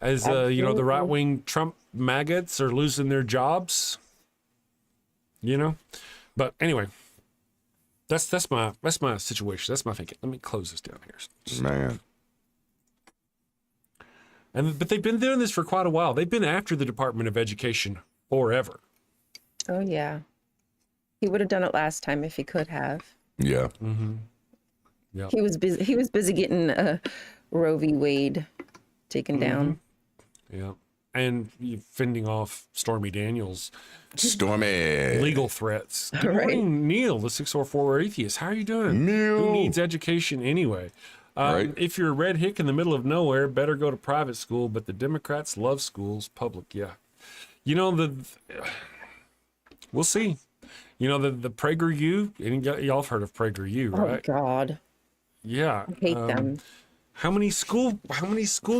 As, the right-wing Trump maggots are losing their jobs? But anyway, that's my situation. That's my thinking. Let me close this down here. Man. But they've been doing this for quite a while. They've been after the Department of Education forever. Oh, yeah. He would have done it last time if he could have. Yeah. Mm-hmm. Yeah. He was busy getting Roe v. Wade taken down. Yeah. And fending off Stormy Daniels' Stormy. legal threats. Good morning, Neil, the 604 atheist. How are you doing? Neil. Who needs education anyway? Right. If you're a red hick in the middle of nowhere, better go to private school, but the Democrats love schools public. Yeah. We'll see. The PragerU, and y'all have heard of PragerU, right? Oh, God. Yeah. I hate them. How many school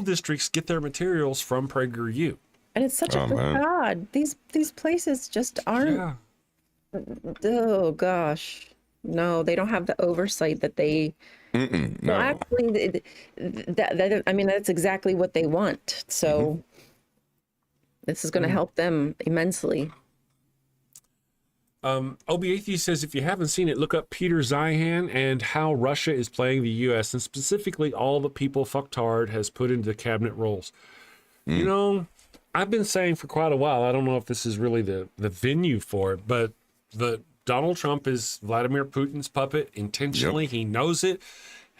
districts get their materials from PragerU? And it's such a man. facade. These places just aren't. Yeah. Oh, gosh. No, they don't have the oversight that they. No. Well, actually, that's exactly what they want. So this is going to help them immensely. Obi Atheist says, if you haven't seen it, look up Peter Zeihan and how Russia is playing the U.S. and specifically all the people fucktard has put into the cabinet roles. I've been saying for quite a while, I don't know if this is really the venue for it, but Donald Trump is Vladimir Putin's puppet intentionally. Yep. He knows it.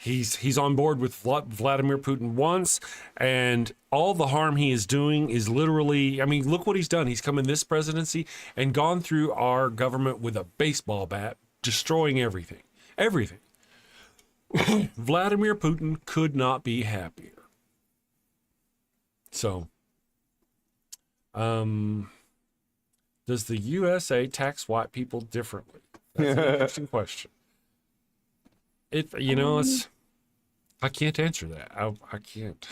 He's on board with Vladimir Putin once, and all the harm he is doing is literally, look what he's done. He's come in this presidency and gone through our government with a baseball bat, destroying everything. Everything. Vladimir Putin could not be happier. So, does the USA tax white people differently? That's an interesting question. I can't answer that. I can't.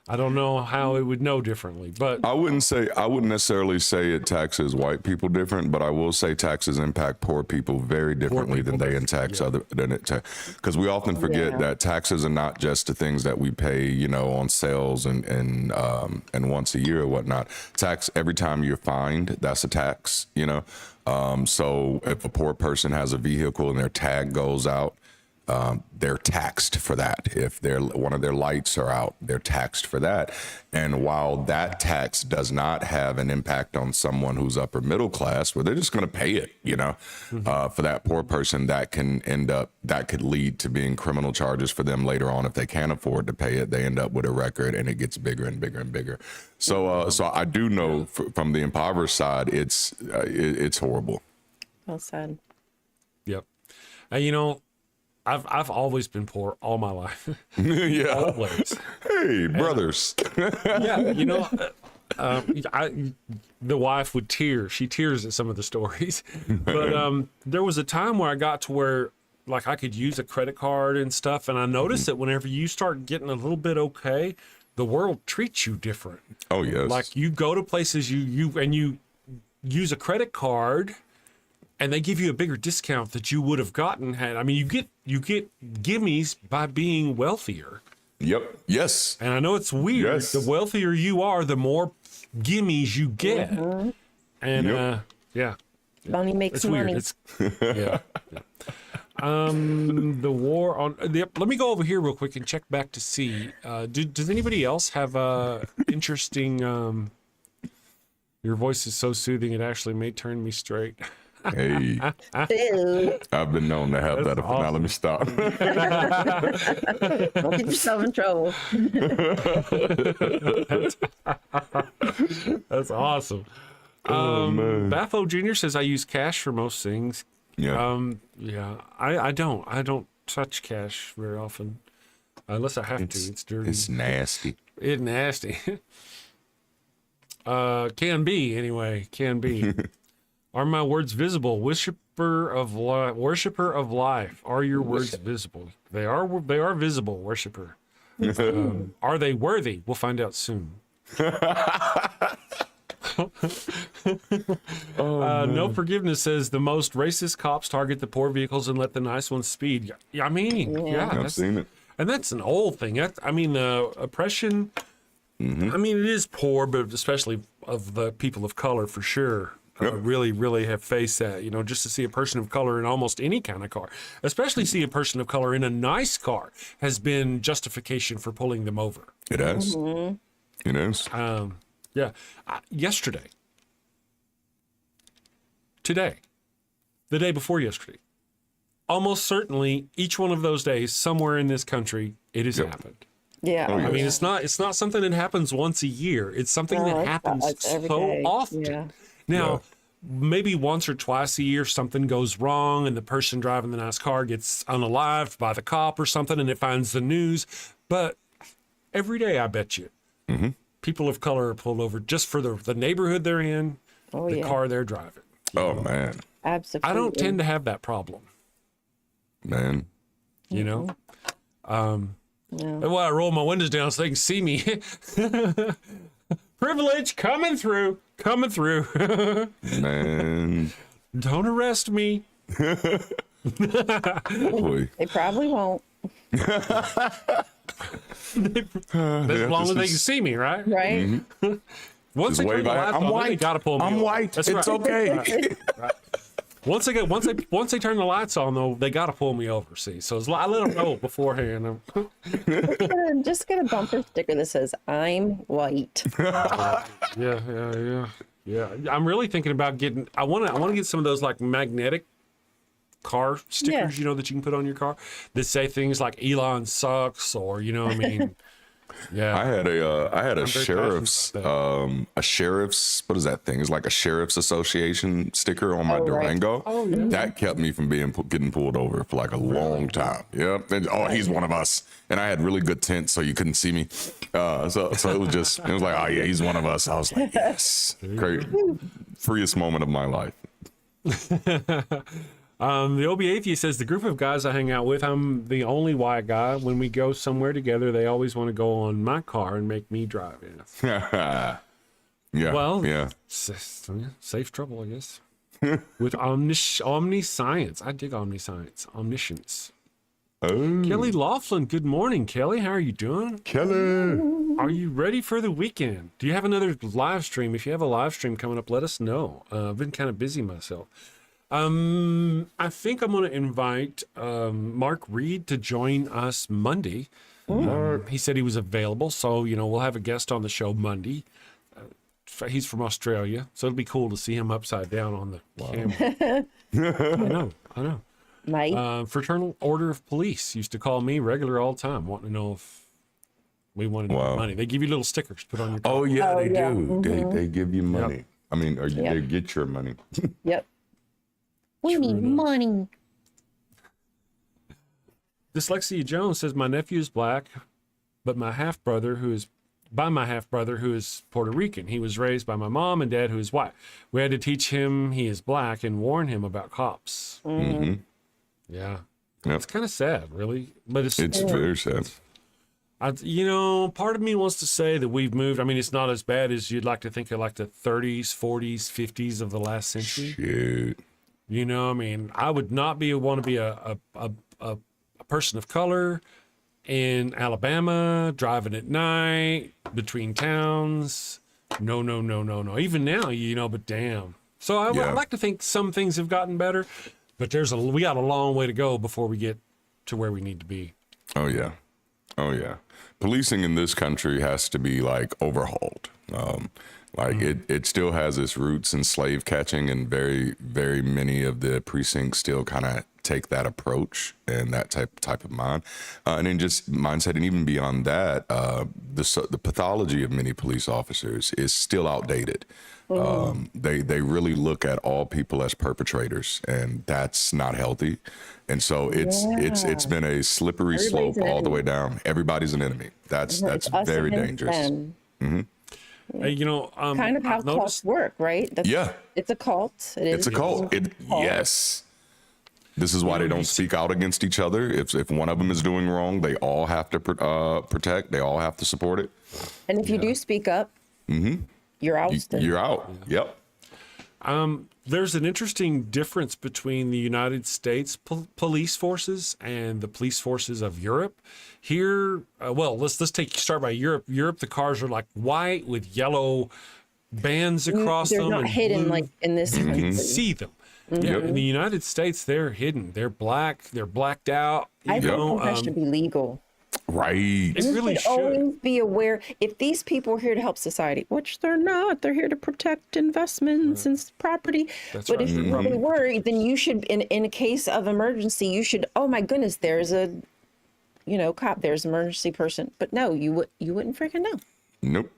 I don't know how it would know differently, but I wouldn't necessarily say it taxes white people different, but I will say taxes impact poor people very differently than they tax because we often forget that taxes are not just the things that we pay, on sales and once a year or whatnot. Tax every time you're fined, that's a tax, So if a poor person has a vehicle and their tag goes out, they're taxed for that. If one of their lights are out, they're taxed for that. And while that tax does not have an impact on someone who's upper middle class, well, they're just going to pay it, for that poor person, that could lead to being criminal charges for them later on. If they can't afford to pay it, they end up with a record and it gets bigger and bigger and bigger. So I do know from the impoverished side, it's horrible. Well said. Yep. I've always been poor all my life. Yeah. Always. Hey, brothers. Yeah, the wife would tear. She tears at some of the stories. But there was a time where I got to where I could use a credit card and stuff, and I noticed that whenever you start getting a little bit okay, the world treats you different. Oh, yes. Like you go to places you use a credit card, and they give you a bigger discount that you would have gotten you get gimmies by being wealthier. Yep. Yes. And I know it's weird. Yes. The wealthier you are, the more gimmies you get. Mm-hmm. And yeah. Money makes It's money. weird. Yeah. The war on let me go over here real quick and check back to see. Does anybody else have interesting your voice is so soothing it actually may turn me straight. Hey, Ew. I've been known to have that. Awesome. Now let me stop. Don't get yourself in trouble. That's awesome. Man. Baffo Jr. says I use cash for most things. Yeah. I don't touch cash very often unless I have to. It's dirty. It's nasty. It's nasty. Can be anyway. Can be. Are my words visible? worshiper of life. Are your words visible? They are visible, worshiper. Are they worthy? We'll find out soon. No forgiveness says the most racist cops target the poor vehicles and let the nice ones speed. Yeah, I mean, yeah, I've seen it. and that's an old thing. Oppression. I mean, it is poor, but especially of the people of color, for sure. Really, really have faced that. You know, just to see a person of color in almost any kind of car, especially see a person of color in a nice car, has been justification for pulling them over. It has. It is. Yeah. Yesterday, today, the day before yesterday, almost certainly each one of those days, somewhere in this country, it has happened. Yeah. Oh, I mean, it's not something that happens once a year. It's something that happens every so day. often. Yeah. Now, maybe once or twice a year something goes wrong and the person driving the nice car gets unalived by the cop or something and it finds the news. But every day, I bet you, people of color are pulled over just for the neighborhood they're in, the car they're driving. Oh, man. Absolutely. I don't tend to have that problem, Man. you know? That's why I roll my windows down so they can see me. Privilege coming through. Man. Don't arrest me. Boy. They probably won't. As long as they can see me, right? Right? Once Just they turn wave the at- lights I'm on, white. they gotta pull me I'm over. white. That's It's right. okay. Once they turn the lights on, though, they gotta pull me over. See, so I let them know beforehand. Just get a bumper sticker that says, I'm white. Yeah. I'm really thinking about getting. I want to get some of those like magnetic car stickers, you know, that you can put on your car that say things like Elon sucks, or you know, what I mean. Yeah, I had a very sheriff's passionate what is that thing? It's like a sheriff's association sticker on my Durango. That kept me from getting pulled over for like a long time. Yep. And, he's one of us. And I had really good tint, so you couldn't see me. So it was like, oh yeah, he's one of us. I was like, yes, great, freest moment of my life. The OB Atheist says the group of guys I hang out with, I'm the only white guy. When we go somewhere together, they always want to go on my car and make me drive it. Yeah. Well, yeah. Safe trouble, I guess. With omniscience. I dig omniscience. Omniscience. Oh, Kelly Laughlin, good morning, Kelly. How are you doing? Kelly. Are you ready for the weekend? Do you have another live stream? If you have a live stream coming up, let us know. I've been kind of busy myself. I think I'm going to invite Mark Reed to join us Monday. He said he was available, so we'll have a guest on the show Monday. He's from Australia, so it'll be cool to see him upside down on the camera. I know. Mate. Fraternal Order of Police used to call me regular all the time, wanting to know if we wanted money. They give you little stickers put on your car. Oh yeah, they yeah. do. They give you money. I mean, they get your money. Yep. We need money. Dyslexia Jones says my nephew is black, but my half brother who is Puerto Rican. He was raised by my mom and dad who is white. We had to teach him he is black and warn him about cops. Yeah, it's kind of sad, really, but it's very sad. Part of me wants to say that we've moved. I mean, it's not as bad as you'd like to think of, like the 30s, 40s, 50s of the last century. Shit. I mean, I would not want to be a person of color in Alabama, driving at night between towns. No. Even now, but damn. So I would like to think some things have gotten better, but we got a long way to go before we get to where we need to be. Oh yeah. Policing in this country has to be like overhauled. It still has its roots in slave catching, and very, very many of the precincts still kind of take that approach and that type of mind, and then just mindset, and even beyond that, the pathology of many police officers is still outdated. They really look at all people as perpetrators, and that's not healthy. And so it's been a slippery slope all the way down. Everybody's an enemy. That's very dangerous. Kind of how cults work, right? It's a cult. It's a cult. Yes. This is why they don't speak out against each other. If one of them is doing wrong, they all have to protect. They all have to support it. And if you do speak up, you're ousted. You're out. Yep. There's an interesting difference between the United States police forces and the police forces of Europe. Here, let's start by Europe. Europe, the cars are like white with yellow bands across them. They're not hidden blue. like in this You country. can see them. Yeah, in the United States, they're hidden. They're black. They're blacked out. I think that should be legal. Right. It really should should. always be aware if these people are here to help society, which they're not. They're here to protect investments and property. That's but right. if you really were, then you should, in a case of emergency, you should. Oh my goodness, there's a, cop. There's an emergency person. But no, you wouldn't freaking know. Nope.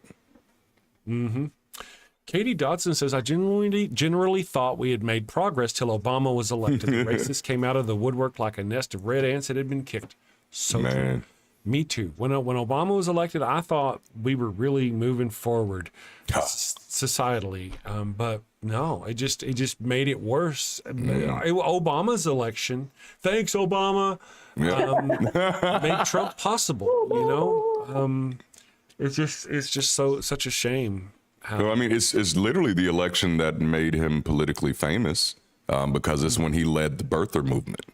Katie Dodson says, I generally thought we had made progress till Obama was elected. The racists came out of the woodwork like a nest of red ants that had been kicked. So true. Man. Me too. When Obama was elected, I thought we were really moving forward societally, but no, it just made it worse. Obama's election, thanks Obama, made Trump possible. It's just such a shame. Well, I mean, it's literally the election that made him politically famous, because it's when he led the birther movement.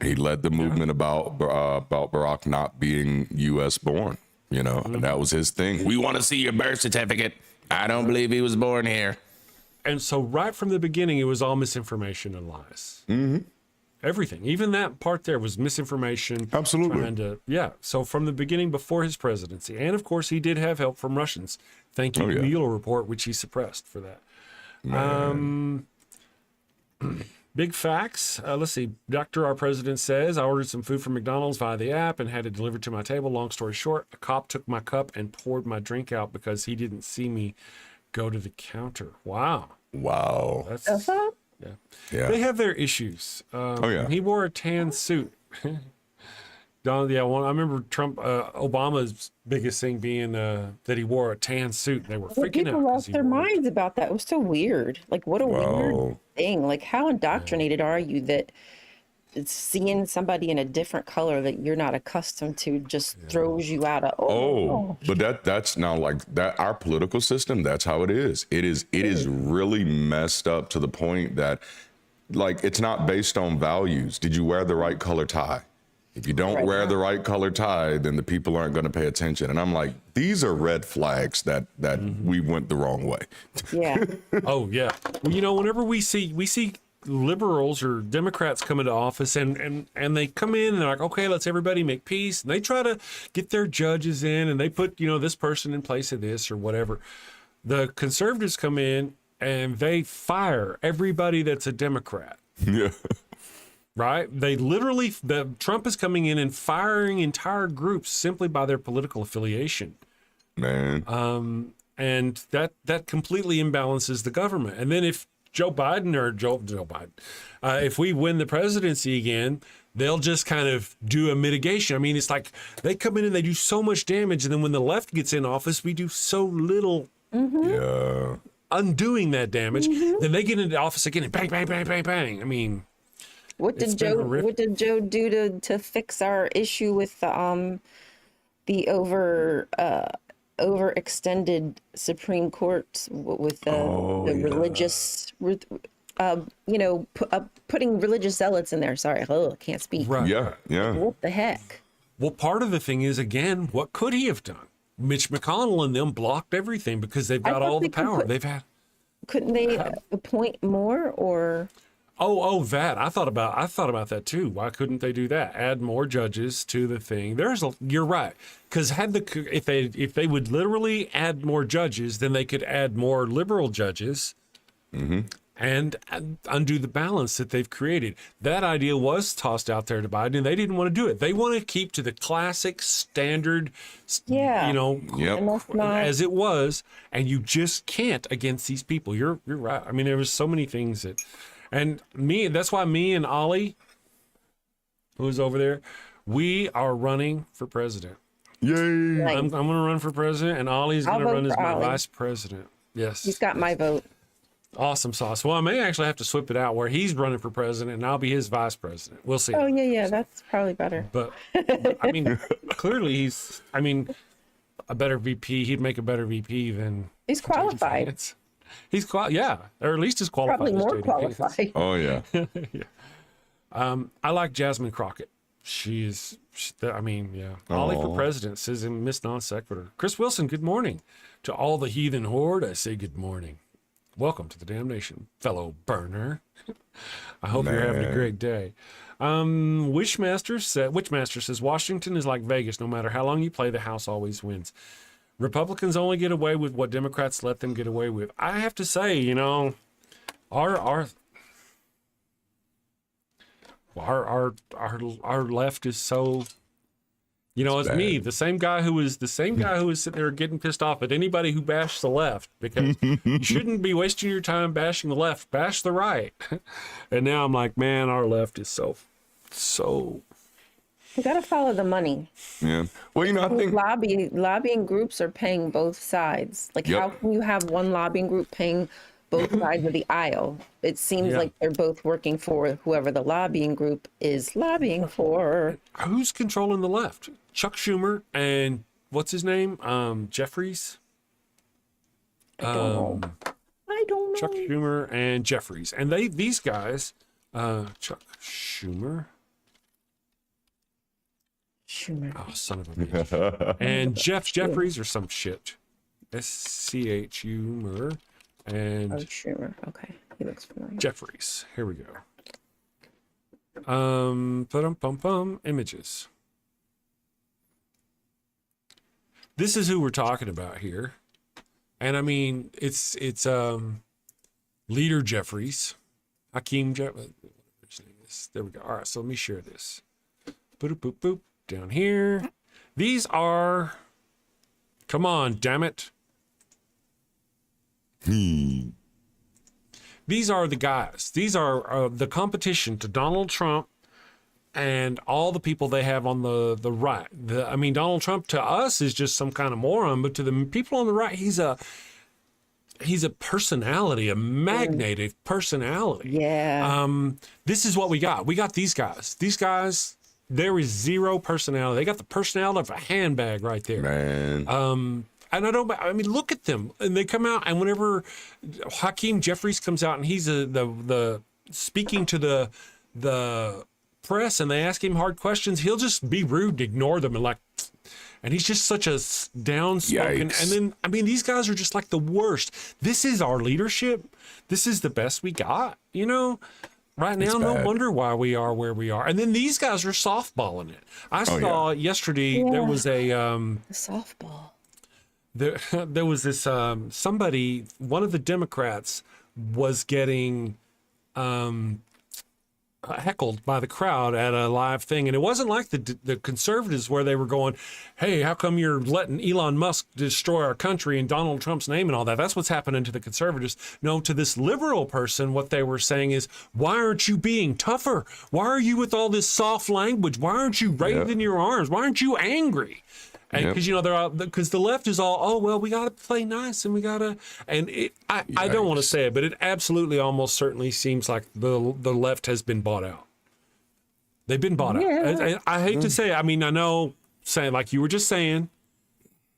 He led the movement about Barack not being U.S. born, and that was his thing. We want to see your birth certificate. I don't believe he was born here. And so right from the beginning, it was all misinformation and lies. Everything, even that part there was misinformation. Absolutely. So from the beginning, before his presidency, and of course he did have help from Russians. Thank you, Mueller report, which he suppressed for that. Big facts. Let's see. Doctor, our president says, I ordered some food from McDonald's via the app and had it delivered to my table. Long story short, a cop took my cup and poured my drink out because he didn't see me go to the counter. Wow. That's Yeah. They have their issues. He wore a tan suit. I remember Obama's biggest thing being that he wore a tan suit. They were freaking out. People lost their minds about that. It was so weird. Like, what a weird thing. Like, how indoctrinated are you that seeing somebody in a different color that you're not accustomed to just throws you out of but that's now like that. Our political system, that's how it is. It is really messed up to the point that, like, it's not based on values. Did you wear the right color tie? If you don't wear the right color tie, then the people aren't going to pay attention. And I'm like, these are red flags that we went the wrong way. Yeah. Well, whenever we see liberals or Democrats come into office and they come in and they're like, okay, let's everybody make peace. And they try to get their judges in and they put, this person in place of this or whatever. The conservatives come in and they fire everybody that's a Democrat. Yeah. Right? Trump is coming in and firing entire groups simply by their political affiliation. Man. And that completely imbalances the government. And then if Joe Biden, if we win the presidency again, they'll just kind of do a mitigation. I mean, it's like they come in and they do so much damage. And then when the left gets in office, we do so little undoing that damage. Then they get into office again and bang, bang, bang, bang, bang. I mean, What did Joe do to fix our issue with the overextended Supreme Court with the religious, putting religious zealots in there? Sorry, can't speak. Right. Yeah. What the heck? Well, part of the thing is, again, what could he have done? Mitch McConnell and them blocked everything because they've got all the power. Couldn't they appoint more or? That I thought about that too. Why couldn't they do that? Add more judges to the thing. You're right. Because if they would literally add more judges, then they could add more liberal judges, and undo the balance that they've created. That idea was tossed out there to Biden, and they didn't want to do it. They want to keep to the classic standard, as it was, and you just can't against these people. You're right. I mean, there was so many things that. And that's why me and Ollie, who's over there, we are running for president. Yay. Nice. I'm going to run for president, and Ollie's going to run as my vice president. Yes. He's got my vote. Awesome sauce. Well, I may actually have to swip it out where he's running for president and I'll be his vice president. We'll see. Oh yeah, that's probably better. But I mean, clearly a better VP. He'd make a better VP than He's qualified. Vance. He's yeah, or at least as qualified. Probably as more JD qualified. Vance. Oh yeah. I like Jasmine Crockett. I mean, yeah. Ollie for president says in Miss Non Sequitur. Chris Wilson, good morning. To all the heathen horde, I say good morning. Welcome to the damnation, fellow burner. I hope you're having a great day. Witchmaster says Washington is like Vegas. No matter how long you play, the house always wins. Republicans only get away with what Democrats let them get away with. I have to say, you know, our left is so, you know, it's me, the same guy who was sitting there getting pissed off at anybody who bashed the left, because you shouldn't be wasting your time bashing the left, bash the right. And now I'm like, man, our left is so You got to follow the money. Yeah. Well, you know, I think Lobbying groups are paying both sides. Like, Yep. how can you have one lobbying group paying both sides of the aisle? It seems like they're both working for whoever the lobbying group is lobbying for. who's controlling the left? Chuck Schumer and what's his name? Jeffries. I don't know. Chuck Schumer and Jeffries, and these guys, Chuck Schumer. Oh, son of a bitch. And Jeffries or some shit. Schumer and Schumer. Okay, he looks familiar. Jeffries. Here we go. Images. This is who we're talking about here. And I mean, it's Leader Jeffries. Hakeem Jeffries. There we go. All right, so let me share this. Boop, boop, boop. Down here. These are, come on, damn it. These are the guys. These are the competition to Donald Trump and all the people they have on the right. I mean, Donald Trump to us is just some kind of moron, but to the people on the right, he's a personality, a magnetic personality. Yeah. This is what we got. We got these guys. These guys, there is zero personality. They got the personality of a handbag right there. Man. And I mean, look at them. And they come out, and whenever Hakeem Jeffries comes out and he's the speaking to the press and they ask him hard questions, he'll just be rude and ignore them and he's just such a downspoken. Yikes. And then, I mean, these guys are just like the worst. This is our leadership. This is the best we got, you know? Right now, no wonder why we are where we are. And then these guys are softballing it. I saw yesterday there was a softball. There was this somebody, one of the Democrats was getting heckled by the crowd at a live thing, and it wasn't like the conservatives where they were going, hey, how come you're letting Elon Musk destroy our country in Donald Trump's name and all that? That's what's happening to the conservatives. No, to this liberal person, what they were saying is, why aren't you being tougher? Why are you with all this soft language? Why aren't you raising your arms? Why aren't you angry? And because you know they're because the left is all, oh well, we got to play nice and we got to, and I don't want to say it, but it absolutely almost certainly seems like the left has been bought out. They've been bought out. I hate to say it. I mean, I know, saying like you were just saying.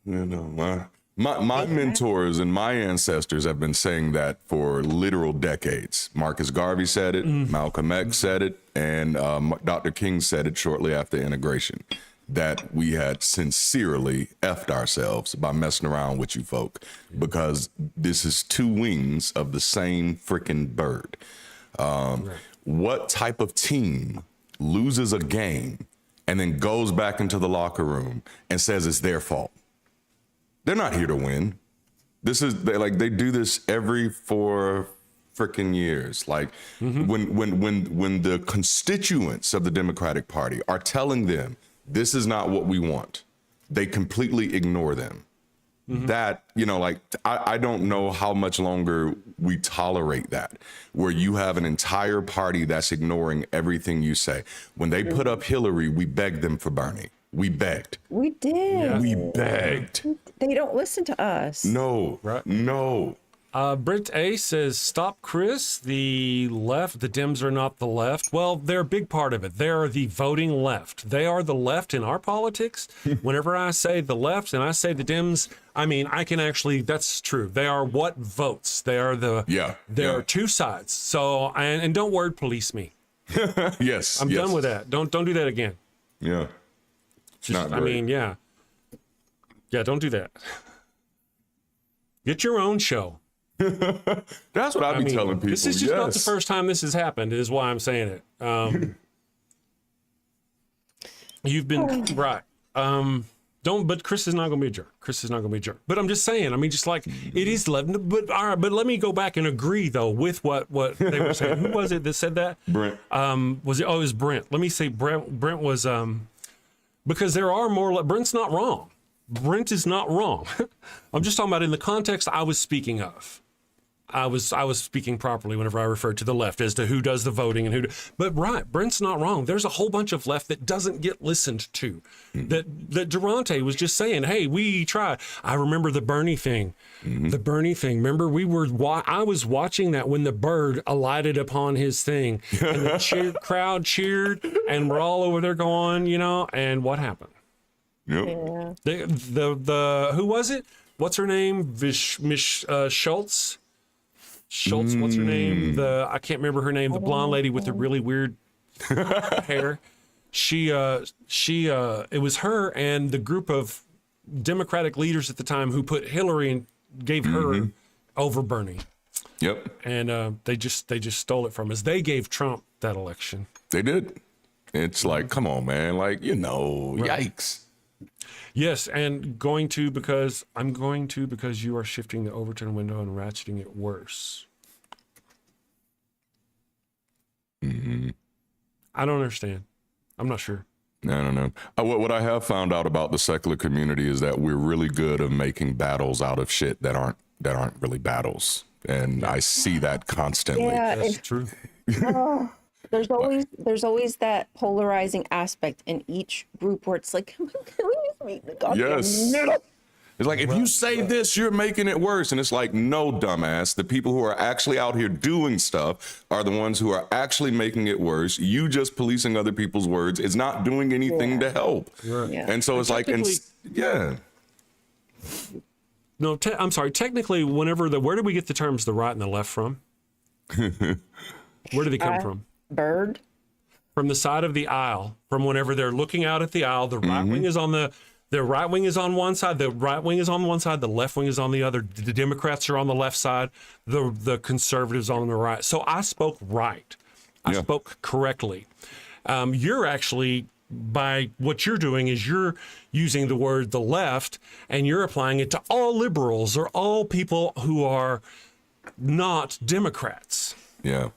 You know, my mentors and my ancestors have been saying that for literal decades. Marcus Garvey said it, Malcolm X said it, and Dr. King said it shortly after integration. That we had sincerely effed ourselves by messing around with you folk, because this is two wings of the same freaking bird. What type of team loses a game and then goes back into the locker room and says it's their fault? They're not here to win. They do this every 4 freaking years. Like when the constituents of the Democratic Party are telling them, this is not what we want, they completely ignore them. That, you know, like, I don't know how much longer we tolerate that, where you have an entire party that's ignoring everything you say. When they put up Hillary, we begged them for Bernie. We begged. We did. We begged. They don't listen to us. No, Right. no. Brent A says, stop Chris, the left, the Dems are not the left. Well, they're a big part of it. They are the voting left. They are the left in our politics. Whenever I say the left and I say the Dems, I mean, I can actually, that's true. They are what votes. They are there are two sides. So, and don't word police me. Yes. I'm done with that. Don't do that again. Yeah. Just, I mean, yeah. Yeah, don't do that. Get your own show. That's what I be telling people. This is just not the first time this has happened, is why I'm saying it. You've been right. But Chris is not going to be a jerk. Chris is not going to be a jerk. But I'm just saying, I mean, just like it is 11. But all right, but let me go back and agree though with what they were saying. Who was it that said that? Brent. Was it? Oh, it was Brent. Let me say Brent was because there are more. Brent's not wrong. Brent is not wrong. I'm just talking about in the context I was speaking of. I was speaking properly whenever I referred to the left as to who does the voting and who. But right, Brent's not wrong. There's a whole bunch of left that doesn't get listened to. That Darante was just saying, hey, we try. I remember the Bernie thing. The Bernie thing. Remember, I was watching that when the bird alighted upon his thing, and the crowd cheered, and we're all over there going, and what happened? Yep. Yeah. The who was it? What's her name? Schultz. Schultz, what's her name? I can't remember her name. The blonde lady with the really weird hair. It was her and the group of Democratic leaders at the time who put Hillary and gave her over Bernie. Yep. And they just stole it from us. They gave Trump that election. They did. It's like, come on, man. Like, yikes. Yes, and because you are shifting the Overton window and ratcheting it worse. I don't understand. I'm not sure. I don't know. What I have found out about the secular community is that we're really good at making battles out of shit that aren't really battles, and I see that constantly. Yeah, That's true. There's always that polarizing aspect in each group where it's like, can we just meet the goddamn middle? It's like, if you say this, you're making it worse. And it's like, no, dumbass. The people who are actually out here doing stuff are the ones who are actually making it worse. You just policing other people's words is not doing anything to help. Yeah. And so it's like, No, I'm sorry. Technically, where did we get the terms the right and the left from? Where do they come from? Bird. From the side of the aisle. From whenever they're looking out at the aisle, the right wing is on the right wing is on one side, the right wing is on one side, the left wing is on the other. The Democrats are on the left side, the conservatives on the right. So I spoke right. I spoke correctly. You're actually, by what you're doing is you're using the word the left and you're applying it to all liberals or all people who are not Democrats. Yeah.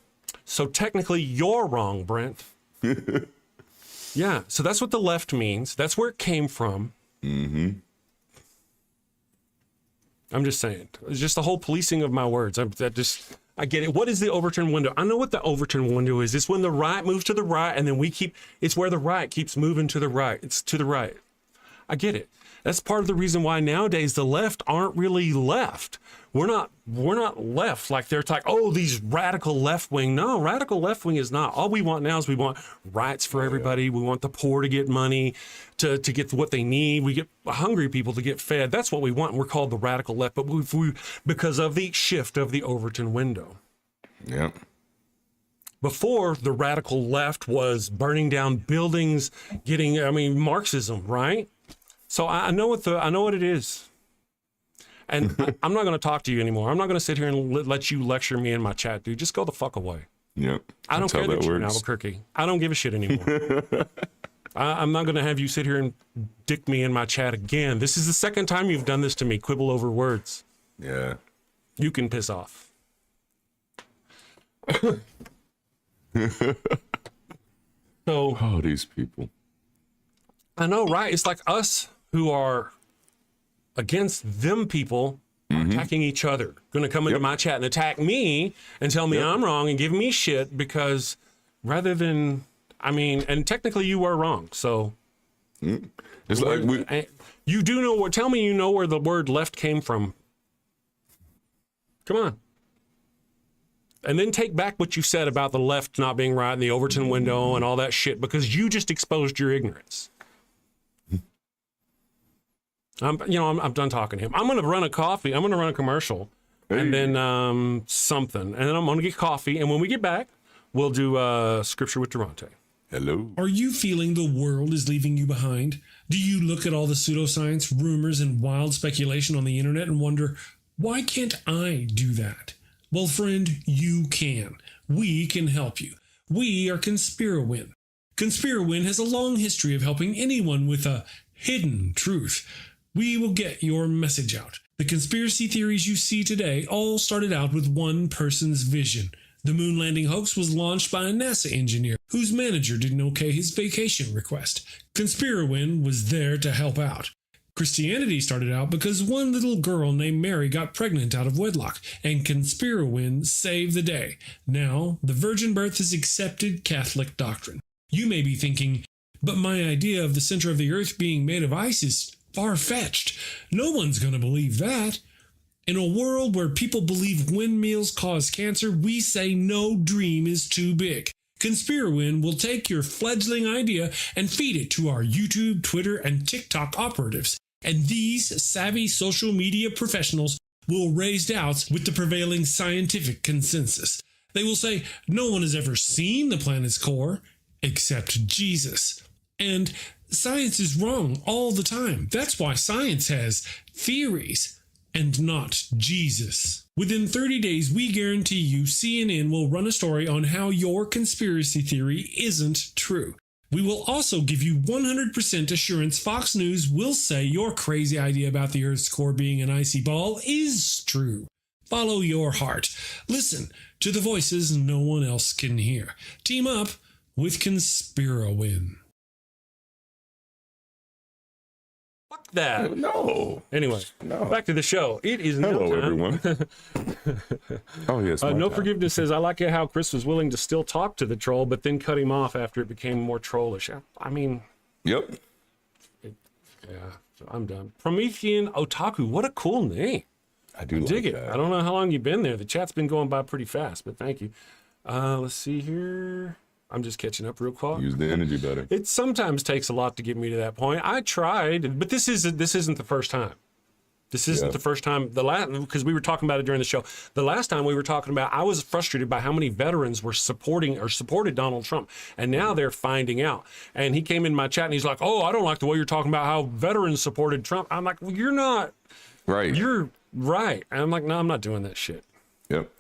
So technically you're wrong, Brent. Yeah. So that's what the left means. That's where it came from. I'm just saying. It's just the whole policing of my words. I get it. What is the Overton window? I know what the Overton window is. It's when the right moves to the right and then it's where the right keeps moving to the right. It's to the right. I get it. That's part of the reason why nowadays the left aren't really left. We're not left like they're like, oh, these radical left wing. No, radical left wing is not. All we want now is we want rights for everybody. We want the poor to get money, to get what they need. We get hungry people to get fed. That's what we want. We're called the radical left, but because of the shift of the Overton window. Yep. Before, the radical left was burning down buildings, Marxism, right? So I know what it is. And I'm not going to talk to you anymore. I'm not going to sit here and let you lecture me in my chat, dude. Just go the fuck away. Yep. I don't care that you're in Albuquerque. I don't give a shit anymore. I'm not going to have you sit here and dick me in my chat again. This is the second time you've done this to me, quibble over words. Yeah. You can piss off. So, these people. I know, right? It's like us who are against them people are attacking each other. Going to come into my chat and attack me and tell me I'm wrong and give me shit because rather than, and technically you were wrong. So it's like you do know tell me you know where the word left came from. Come on. And then take back what you said about the left not being right and the Overton window and all that shit, because you just exposed your ignorance. I'm done talking to him. I'm going to run a coffee. I'm going to run a commercial and then something. And then I'm going to get coffee. And when we get back, we'll do Scripture with Darante. Hello. Are you feeling the world is leaving you behind? Do you look at all the pseudoscience, rumors, and wild speculation on the internet and wonder, why can't I do that? Well, friend, you can. We can help you. We are Conspirowin. Conspirowin has a long history of helping anyone with a hidden truth. We will get your message out. The conspiracy theories you see today all started out with one person's vision. The moon landing hoax was launched by a NASA engineer whose manager didn't okay his vacation request. Conspirowin was there to help out. Christianity started out because one little girl named Mary got pregnant out of wedlock, and Conspirowin saved the day. Now, the virgin birth is accepted Catholic doctrine. You may be thinking, but my idea of the center of the earth being made of ice is far-fetched. No one's going to believe that. In a world where people believe windmills cause cancer, we say no dream is too big. Conspirowin will take your fledgling idea and feed it to our YouTube, Twitter, and TikTok operatives. And these savvy social media professionals will raise doubts with the prevailing scientific consensus. They will say no one has ever seen the planet's core except Jesus. And science is wrong all the time. That's why science has theories and not Jesus. Within 30 days, we guarantee you CNN will run a story on how your conspiracy theory isn't true. We will also give you 100% assurance Fox News will say your crazy idea about the Earth's core being an icy ball is true. Follow your heart. Listen to the voices no one else can hear. Team up with Conspirowin. Fuck that. No. Anyway, back to the show. It is Hello, no time. everyone. Oh, yes. No time. Forgiveness says, I like it how Chris was willing to still talk to the troll, but then cut him off after it became more trollish. I mean, Yep. yeah, so I'm done. Promethean Otaku, what a cool name. I do Dig like it. that. I don't know how long you've been there. The chat's been going by pretty fast, but thank you. Let's see here. I'm just catching up real quick. Use the energy better. It sometimes takes a lot to get me to that point. I tried, but this isn't the first time. This isn't the first time. The last, because we were talking about it during the show. The last time we were talking about, I was frustrated by how many veterans were supported Donald Trump, and now they're finding out. And he came in my chat and he's like, "Oh, I don't like the way you're talking about how veterans supported Trump." I'm like, "Well, you're not Right. You're right." And I'm like, "No, I'm not doing that shit." Yep.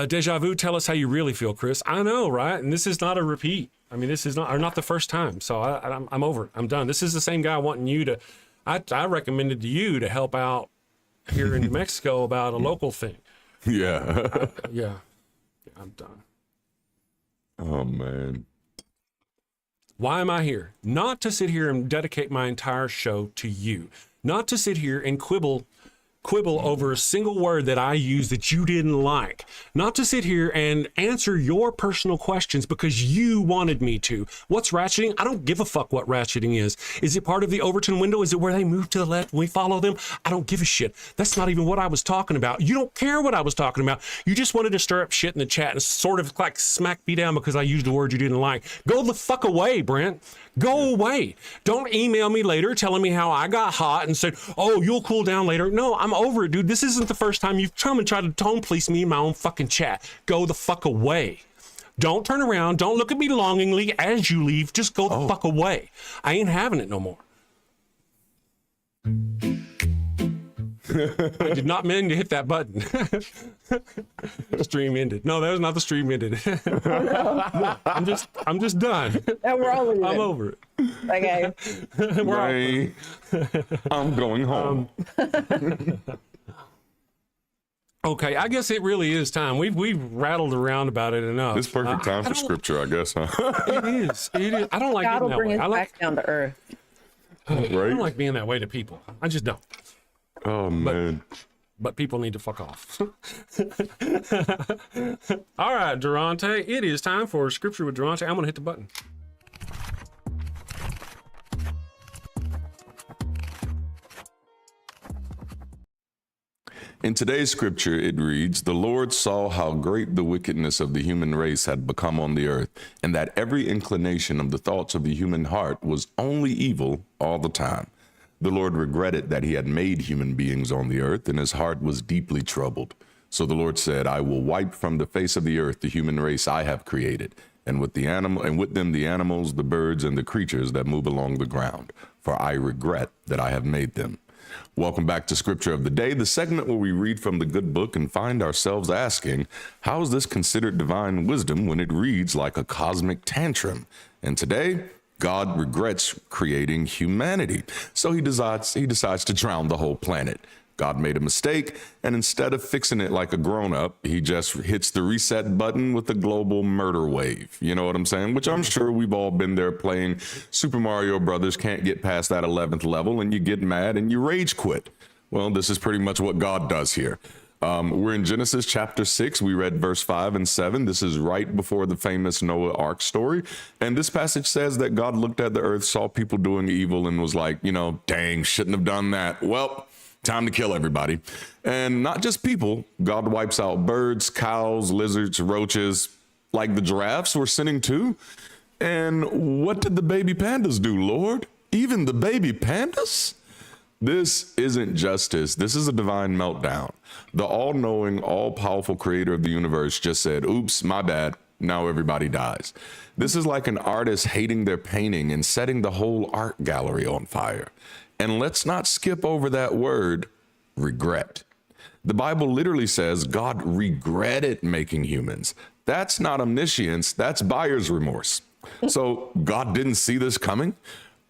Deja vu, tell us how you really feel, Chris. I know, right? And this is not a repeat. I mean, this is not the first time. So I'm over it. I'm done. This is the same guy wanting you to. I recommended to you to help out here in New Mexico about a local thing. Yeah. Yeah, I'm done. Oh, man. Why am I here? Not to sit here and dedicate my entire show to you. Not to sit here and quibble over a single word that I use that you didn't like. Not to sit here and answer your personal questions because you wanted me to. What's ratcheting? I don't give a fuck what ratcheting is. Is it part of the Overton window? Is it where they move to the left and we follow them? I don't give a shit. That's not even what I was talking about. You don't care what I was talking about. You just wanted to stir up shit in the chat and sort of like smack me down because I used a word you didn't like. Go the fuck away, Brent. Go away. Don't email me later telling me how I got hot and said, "Oh, you'll cool down later." No, I'm over it, dude. This isn't the first time you've come and tried to tone police me in my own fucking chat. Go the fuck away. Don't turn around. Don't look at me longingly as you leave. Just go the fuck away. I ain't having it no more. I did not mean to hit that button. Stream ended. No, that was not the stream ended. I'm just done. And we're all leaving. I'm over it. Okay. Bye. I'm going home. Okay, I guess it really is time. We've rattled around about it enough. It's perfect time for scripture, I guess, huh? It is. It is. I don't like God getting will that bring way. us back down to earth. I don't Right? like being that way to people. I just don't. Oh, man. But people need to fuck off. All right, Darante, it is time for Scripture with Darante. I'm going to hit the button. In today's scripture, it reads, "The Lord saw how great the wickedness of the human race had become on the earth, and that every inclination of the thoughts of the human heart was only evil all the time. The Lord regretted that he had made human beings on the earth, and his heart was deeply troubled. So the Lord said, I will wipe from the face of the earth the human race I have created, and with them the animals, the birds, and the creatures that move along the ground, for I regret that I have made them." Welcome back to Scripture of the Day, the segment where we read from the good book and find ourselves asking, how is this considered divine wisdom when it reads like a cosmic tantrum? And today, God regrets creating humanity, so he decides to drown the whole planet. God made a mistake, and instead of fixing it like a grown-up, he just hits the reset button with a global murder wave. You know what I'm saying? Which I'm sure we've all been there playing Super Mario Brothers, can't get past that 11th level, and you get mad and you rage quit. Well, this is pretty much what God does here. We're in Genesis chapter 6. We read verse 5 and 7. This is right before the famous Noah Ark story. And this passage says that God looked at the earth, saw people doing evil, and was like, dang, shouldn't have done that. Well, time to kill everybody. And not just people. God wipes out birds, cows, lizards, roaches, like the giraffes were sinning too. And what did the baby pandas do, Lord? Even the baby pandas? This isn't justice. This is a divine meltdown. The all-knowing, all-powerful creator of the universe just said, oops, my bad. Now everybody dies. This is like an artist hating their painting and setting the whole art gallery on fire. And let's not skip over that word, regret. The Bible literally says God regretted making humans. That's not omniscience, that's buyer's remorse. So God didn't see this coming?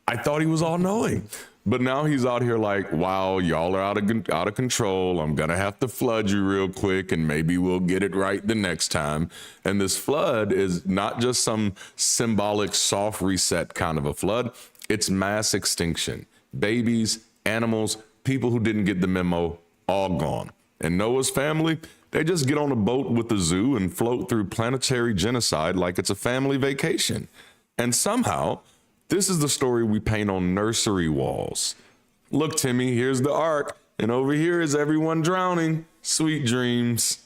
I thought he was all-knowing. But now he's out here like, wow, y'all are out of control. I'm going to have to flood you real quick, and maybe we'll get it right the next time. And this flood is not just some symbolic soft reset kind of a flood. It's mass extinction. Babies, animals, people who didn't get the memo, all gone. And Noah's family, they just get on a boat with the zoo and float through planetary genocide like it's a family vacation. And somehow, this is the story we paint on nursery walls. Look, Timmy, here's the ark, and over here is everyone drowning. Sweet dreams,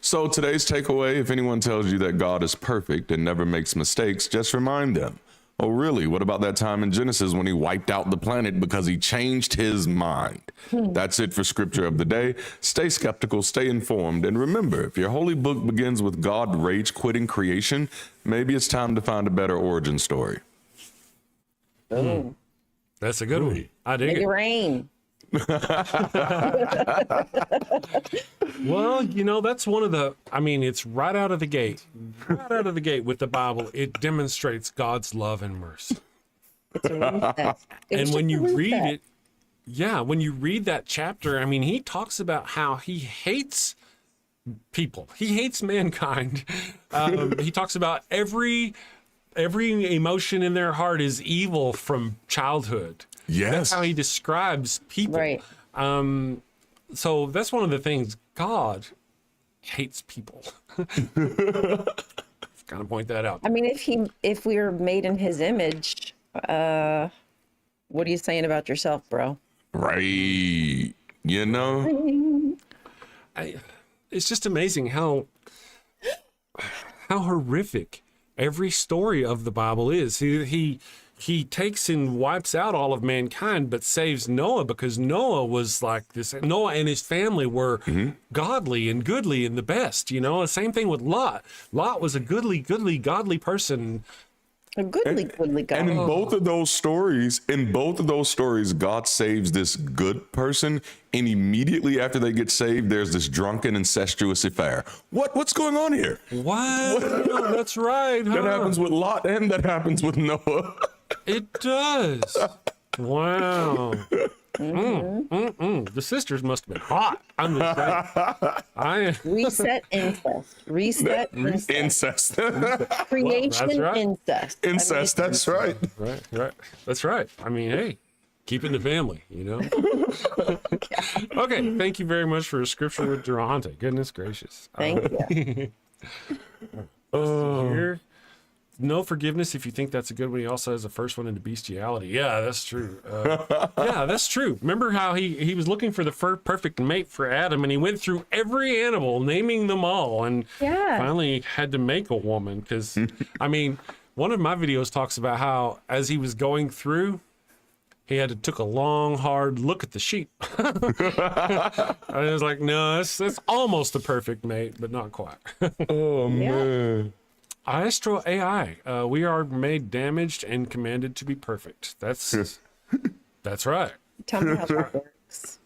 So today's takeaway, if anyone tells you that God is perfect and never makes mistakes, just remind them, oh, really? What about that time in Genesis when he wiped out the planet because he changed his mind? That's it for Scripture of the Day. Stay skeptical, stay informed, and remember, if your holy book begins with God rage quitting creation, maybe it's time to find a better origin story. That's a good one. I dig Make it it. rain. Well, that's one of the, it's right out of the gate. Right out of the gate with the Bible, it demonstrates God's love and mercy. It's a reset. And when you read it, when you read that chapter, he talks about how he hates people. He hates mankind. He talks about every emotion in their heart is evil from childhood. Yes. That's how he describes people. Right. So that's one of the things. God hates people. Kind of point that out. If we were made in his image, what are you saying about yourself, bro? Right. It's just amazing how horrific every story of the Bible is. He takes and wipes out all of mankind, but saves Noah because Noah was like this. Noah and his family were godly and goodly and the best. The same thing with Lot. Lot was a goodly, godly person. A goodly God. And in both of those stories, God saves this good person, and immediately after they get saved, there's this drunken, incestuous affair. What's going on here? What? That's right. That happens with Lot, and that happens with Noah. It does. Wow. The sisters must have been hot. I'm just saying. Reset incest. Reset incest. Creation That's right. incest. Incest, that's right. Right. That's right. Hey, keeping the family, Okay, thank you very much for a scripture with Darante. Goodness gracious. Thank you. Here. no forgiveness if you think that's a good one. He also has the first one into bestiality. Yeah, that's true. Yeah, that's true. Remember how he was looking for the perfect mate for Adam, and he went through every animal, naming them all, and finally had to make a woman. Because, I mean, one of my videos talks about how as he was going through, he took a long, hard look at the sheep. I was like, no, that's almost the perfect mate, but not quite. Oh, man. Astral AI. We are made damaged and commanded to be perfect. That's right. Tell me how that works.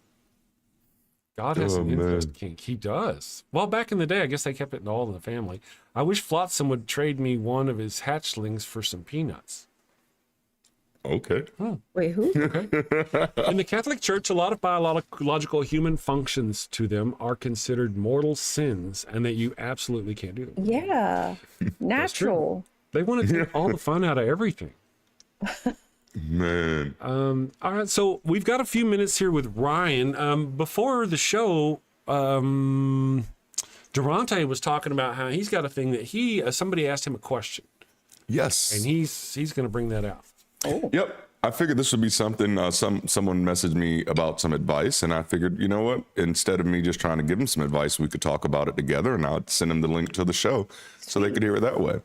God has an man. incest kink. He does. Well, back in the day, I guess they kept it all in the family. I wish Flotsam would trade me one of his hatchlings for some peanuts. Okay. Wait, who? In the Catholic Church, a lot of biological human functions to them are considered mortal sins, and that you absolutely can't do them. Yeah. Natural. They want to take all the fun out of everything. Man. All right, so we've got a few minutes here with Rion. Before the show, Darante was talking about how he's got a thing that somebody asked him a question, Yes. and he's going to bring that out. Yep. I figured this would be something, someone messaged me about some advice, and I figured, you know what, instead of me just trying to give them some advice, we could talk about it together, and I'd send them the link to the show so they could hear it that way.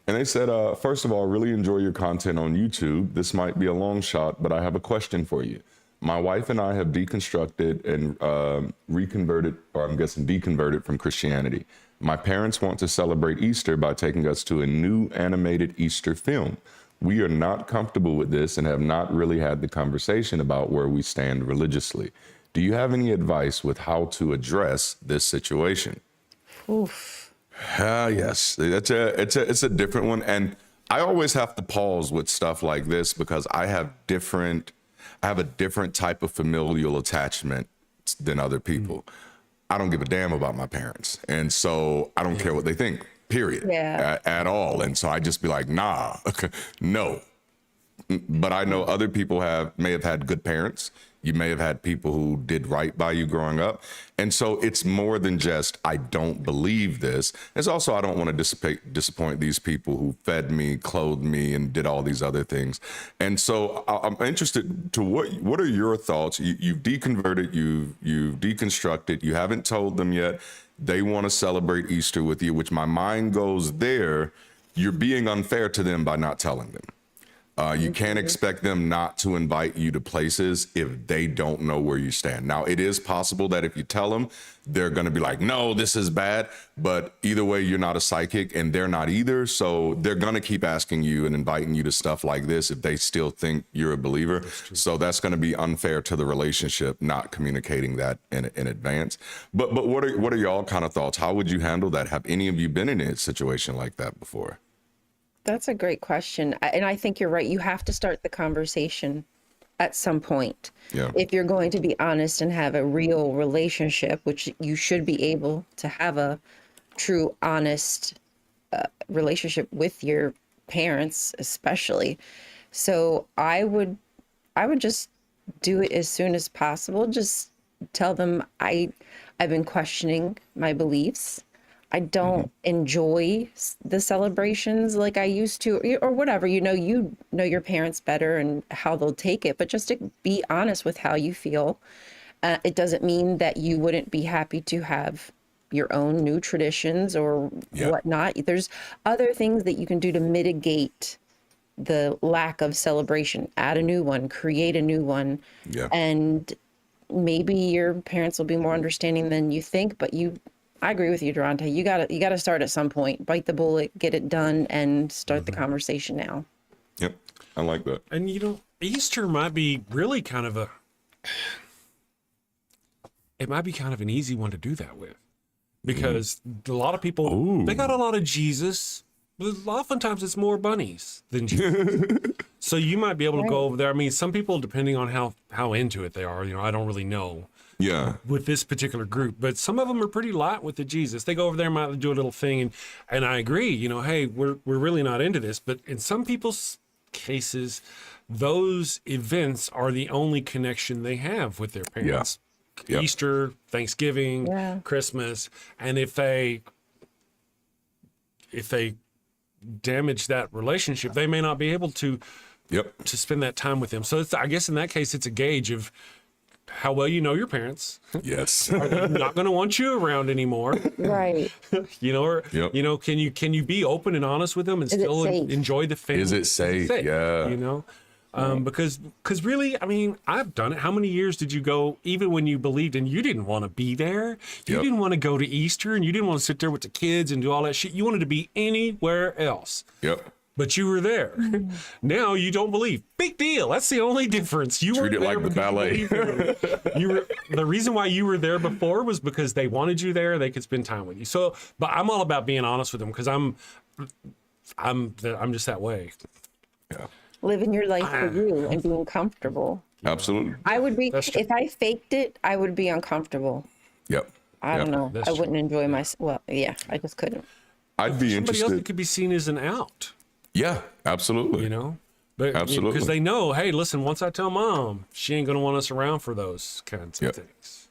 And they said, first of all, really enjoy your content on YouTube. This might be a long shot, but I have a question for you. My wife and I have deconstructed and reconverted, or I'm guessing deconverted from Christianity. My parents want to celebrate Easter by taking us to a new animated Easter film. We are not comfortable with this and have not really had the conversation about where we stand religiously. Do you have any advice with how to address this situation? Oof. Yes, it's a different one. And I always have to pause with stuff like this because I have a different type of familial attachment than other people. I don't give a damn about my parents. And so I don't care what they think. Period. Yeah. At all. And so I just be like, nah, no. But I know other people may have had good parents. You may have had people who did right by you growing up. And so it's more than just, I don't believe this. It's also, I don't want to disappoint these people who fed me, clothed me, and did all these other things. And so I'm interested to what are your thoughts? You've deconverted, you've deconstructed, you haven't told them yet. They want to celebrate Easter with you, which my mind goes there. You're being unfair to them by not telling them. You can't expect them not to invite you to places if they don't know where you stand. Now, it is possible that if you tell them, they're going to be like, no, this is bad. But either way, you're not a psychic and they're not either. So they're going to keep asking you and inviting you to stuff like this if they still think you're a believer. So that's going to be unfair to the relationship, not communicating that in advance. But what are y'all kind of thoughts? How would you handle that? Have any of you been in a situation like that before? That's a great question. And I think you're right. You have to start the conversation at some point. Yeah. If you're going to be honest and have a real relationship, which you should be able to have a true, honest relationship with your parents, especially. So I would just do it as soon as possible. Just tell them I've been questioning my beliefs. I don't enjoy the celebrations like I used to, or whatever. You know your parents better and how they'll take it, but just to be honest with how you feel. It doesn't mean that you wouldn't be happy to have your own new traditions or whatnot. There's other things that you can do to mitigate the lack of celebration. Add a new one, create a new one, and maybe your parents will be more understanding than you think, but I agree with you, Darante. You gotta start at some point. Bite the bullet, get it done, and start the conversation now. Yep, I like that. And Easter might be really kind of an easy one to do that with, because a lot of people they got a lot of Jesus, but oftentimes it's more bunnies than Jesus. So you might be able to go over there. I mean, some people, depending on how into it they are, I don't really know. Yeah. With this particular group, but some of them are pretty light with the Jesus. They go over there, might do a little thing, and I agree. Hey, we're really not into this. But in some people's cases, those events are the only connection they have with their parents. Yeah. Easter, Thanksgiving, Christmas, and if they damage that relationship. They may not be able to spend that time with them. So I guess in that case, it's a gauge of how well you know your parents. Yes. Are they not going to want you around anymore? Right. Or can you be open and honest with them and still enjoy the family? Is it safe? Yeah. Because really, I mean, I've done it. How many years did you go, even when you believed and you didn't want to be there? You didn't want to go to Easter and you didn't want to sit there with the kids and do all that shit. You wanted to be anywhere else. Yep. But you were there. Now you don't believe. Big deal. That's the only difference. You treat were it like the ballet. The reason why you were there before was because they wanted you there. They could spend time with you. So, but I'm all about being honest with them because I'm just that way. Yeah. Living your life for you and being comfortable. Absolutely. I would be, if I faked it, I would be uncomfortable. Yep. I don't know. I wouldn't enjoy myself. Well, I just couldn't. I'd be Somebody interested. else that could be seen as an out. Yeah, absolutely. But absolutely. Because they know, hey, listen, once I tell mom, she ain't going to want us around for those kinds of things.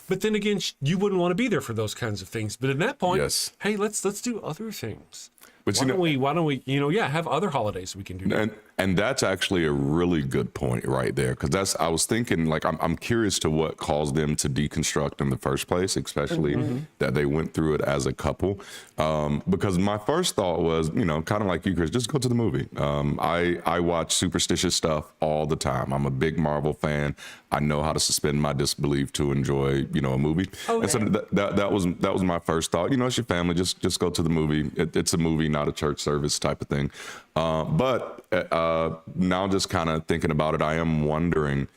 But then again, you wouldn't want to be there for those kinds of things. But at that point, hey, let's do other things. But why don't we, have other holidays we can do. And that's actually a really good point right there. Cause I was thinking, like, I'm curious to what caused them to deconstruct in the first place, especially that they went through it as a couple. Because my first thought was, kind of like you, Chris, just go to the movie. I watch superstitious stuff all the time. I'm a big Marvel fan. I know how to suspend my disbelief to enjoy, a movie. Okay. And so that was my first thought. It's your family. Just go to the movie. It's a movie, not a church service type of thing. But now just kind of thinking about it, I am wondering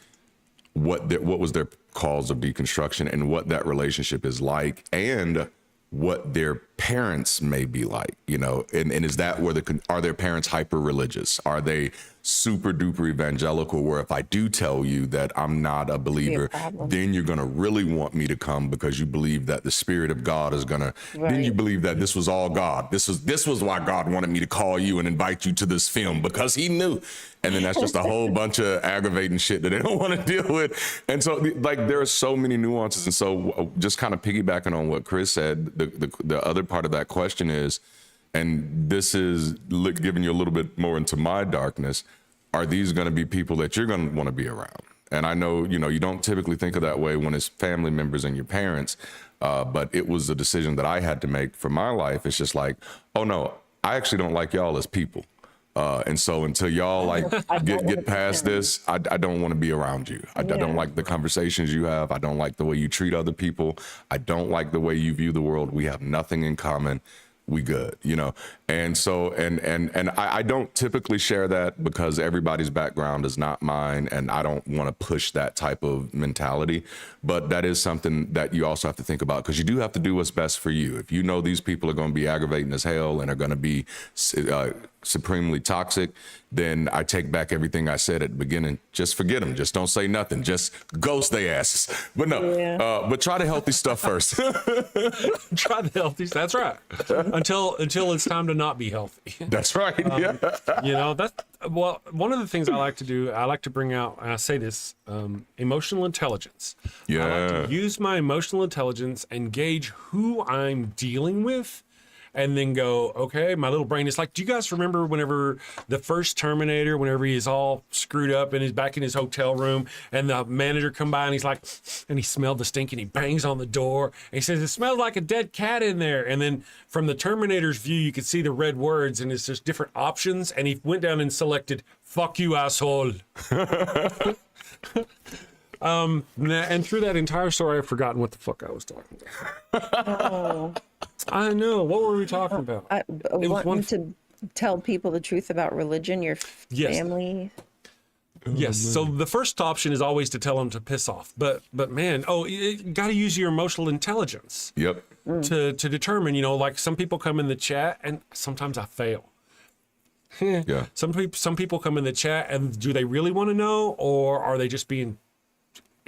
what was their cause of deconstruction and what that relationship is like and what their parents may be like, and is that where are their parents hyper religious? Are they super duper evangelical where if I do tell you that I'm not a believer, then you're going to really want me to come because you believe that the Spirit of God is going to, then you believe that this was all God. This was why God wanted me to call you and invite you to this film because he knew. And then that's just a whole bunch of aggravating shit that they don't want to deal with. And so like there are so many nuances. And so just kind of piggybacking on what Chris said, the other part of that question is, and this is giving you a little bit more into my darkness, are these going to be people that you're going to want to be around? And I know, you don't typically think of that way when it's family members and your parents, but it was a decision that I had to make for my life. It's just like, oh no, I actually don't like y'all as people. And so until y'all get past this, I don't want to be around you. I don't like the conversations you have. I don't like the way you treat other people. I don't like the way you view the world. We have nothing in common. We good, and so and I don't typically share that because everybody's background is not mine, and I don't want to push that type of mentality. But that is something that you also have to think about because you do have to do what's best for you. If you know these people are going to be aggravating as hell and are going to be supremely toxic, then I take back everything I said at the beginning. Just forget them. Just don't say nothing. Just ghost their asses. But no, but try the healthy stuff first. Try the healthy. That's right. Until it's time to not be healthy. That's right. One of the things I like to do, I like to bring out, and I say this, emotional intelligence. I like to use my emotional intelligence and gauge who I'm dealing with. And then go, okay, my little brain is like, do you guys remember whenever the first Terminator, whenever he's all screwed up and he's back in his hotel room and the manager come by and he's like, and he smelled the stink and he bangs on the door and he says, it smells like a dead cat in there. And then from the Terminator's view, you could see the red words and it's just different options. And he went down and selected, fuck you, asshole. And through that entire story, I've forgotten what the fuck I was talking about. I know. What were we talking about? Wanting to tell people the truth about religion, your family. Yes. So the first option is always to tell them to piss off. But man, you got to use your emotional intelligence. Yep. To determine, like some people come in the chat and sometimes I fail. Yeah. Some people come in the chat and do they really want to know or are they just being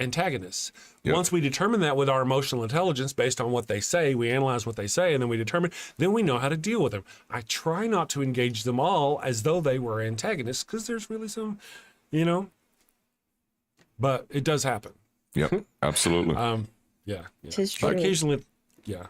antagonists? Yep. Once we determine that with our emotional intelligence based on what they say, we analyze what they say and then we determine, then we know how to deal with them. I try not to engage them all as though they were antagonists because there's really some, but it does happen. Yep, absolutely. Yeah. Tis true. Occasionally, yeah.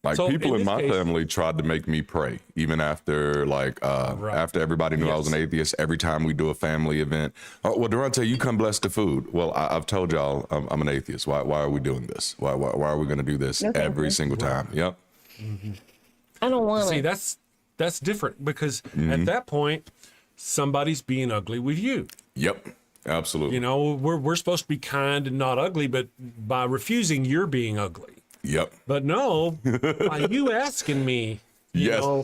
Like So, people in in this my case- family tried to make me pray, even after after everybody knew I was an atheist. Every time we do a family event, oh, well, Darante, you come bless the food. Well, I've told y'all I'm an atheist. Why are we doing this? Why are we going to do this No, thank every you. single time? Yep. I don't want See, to. that's different because at that point, somebody's being ugly with you. Yep. Absolutely. You know, we're supposed to be kind and not ugly, but by refusing, you're being ugly. Yep. But no, by you asking me, you Yes. know,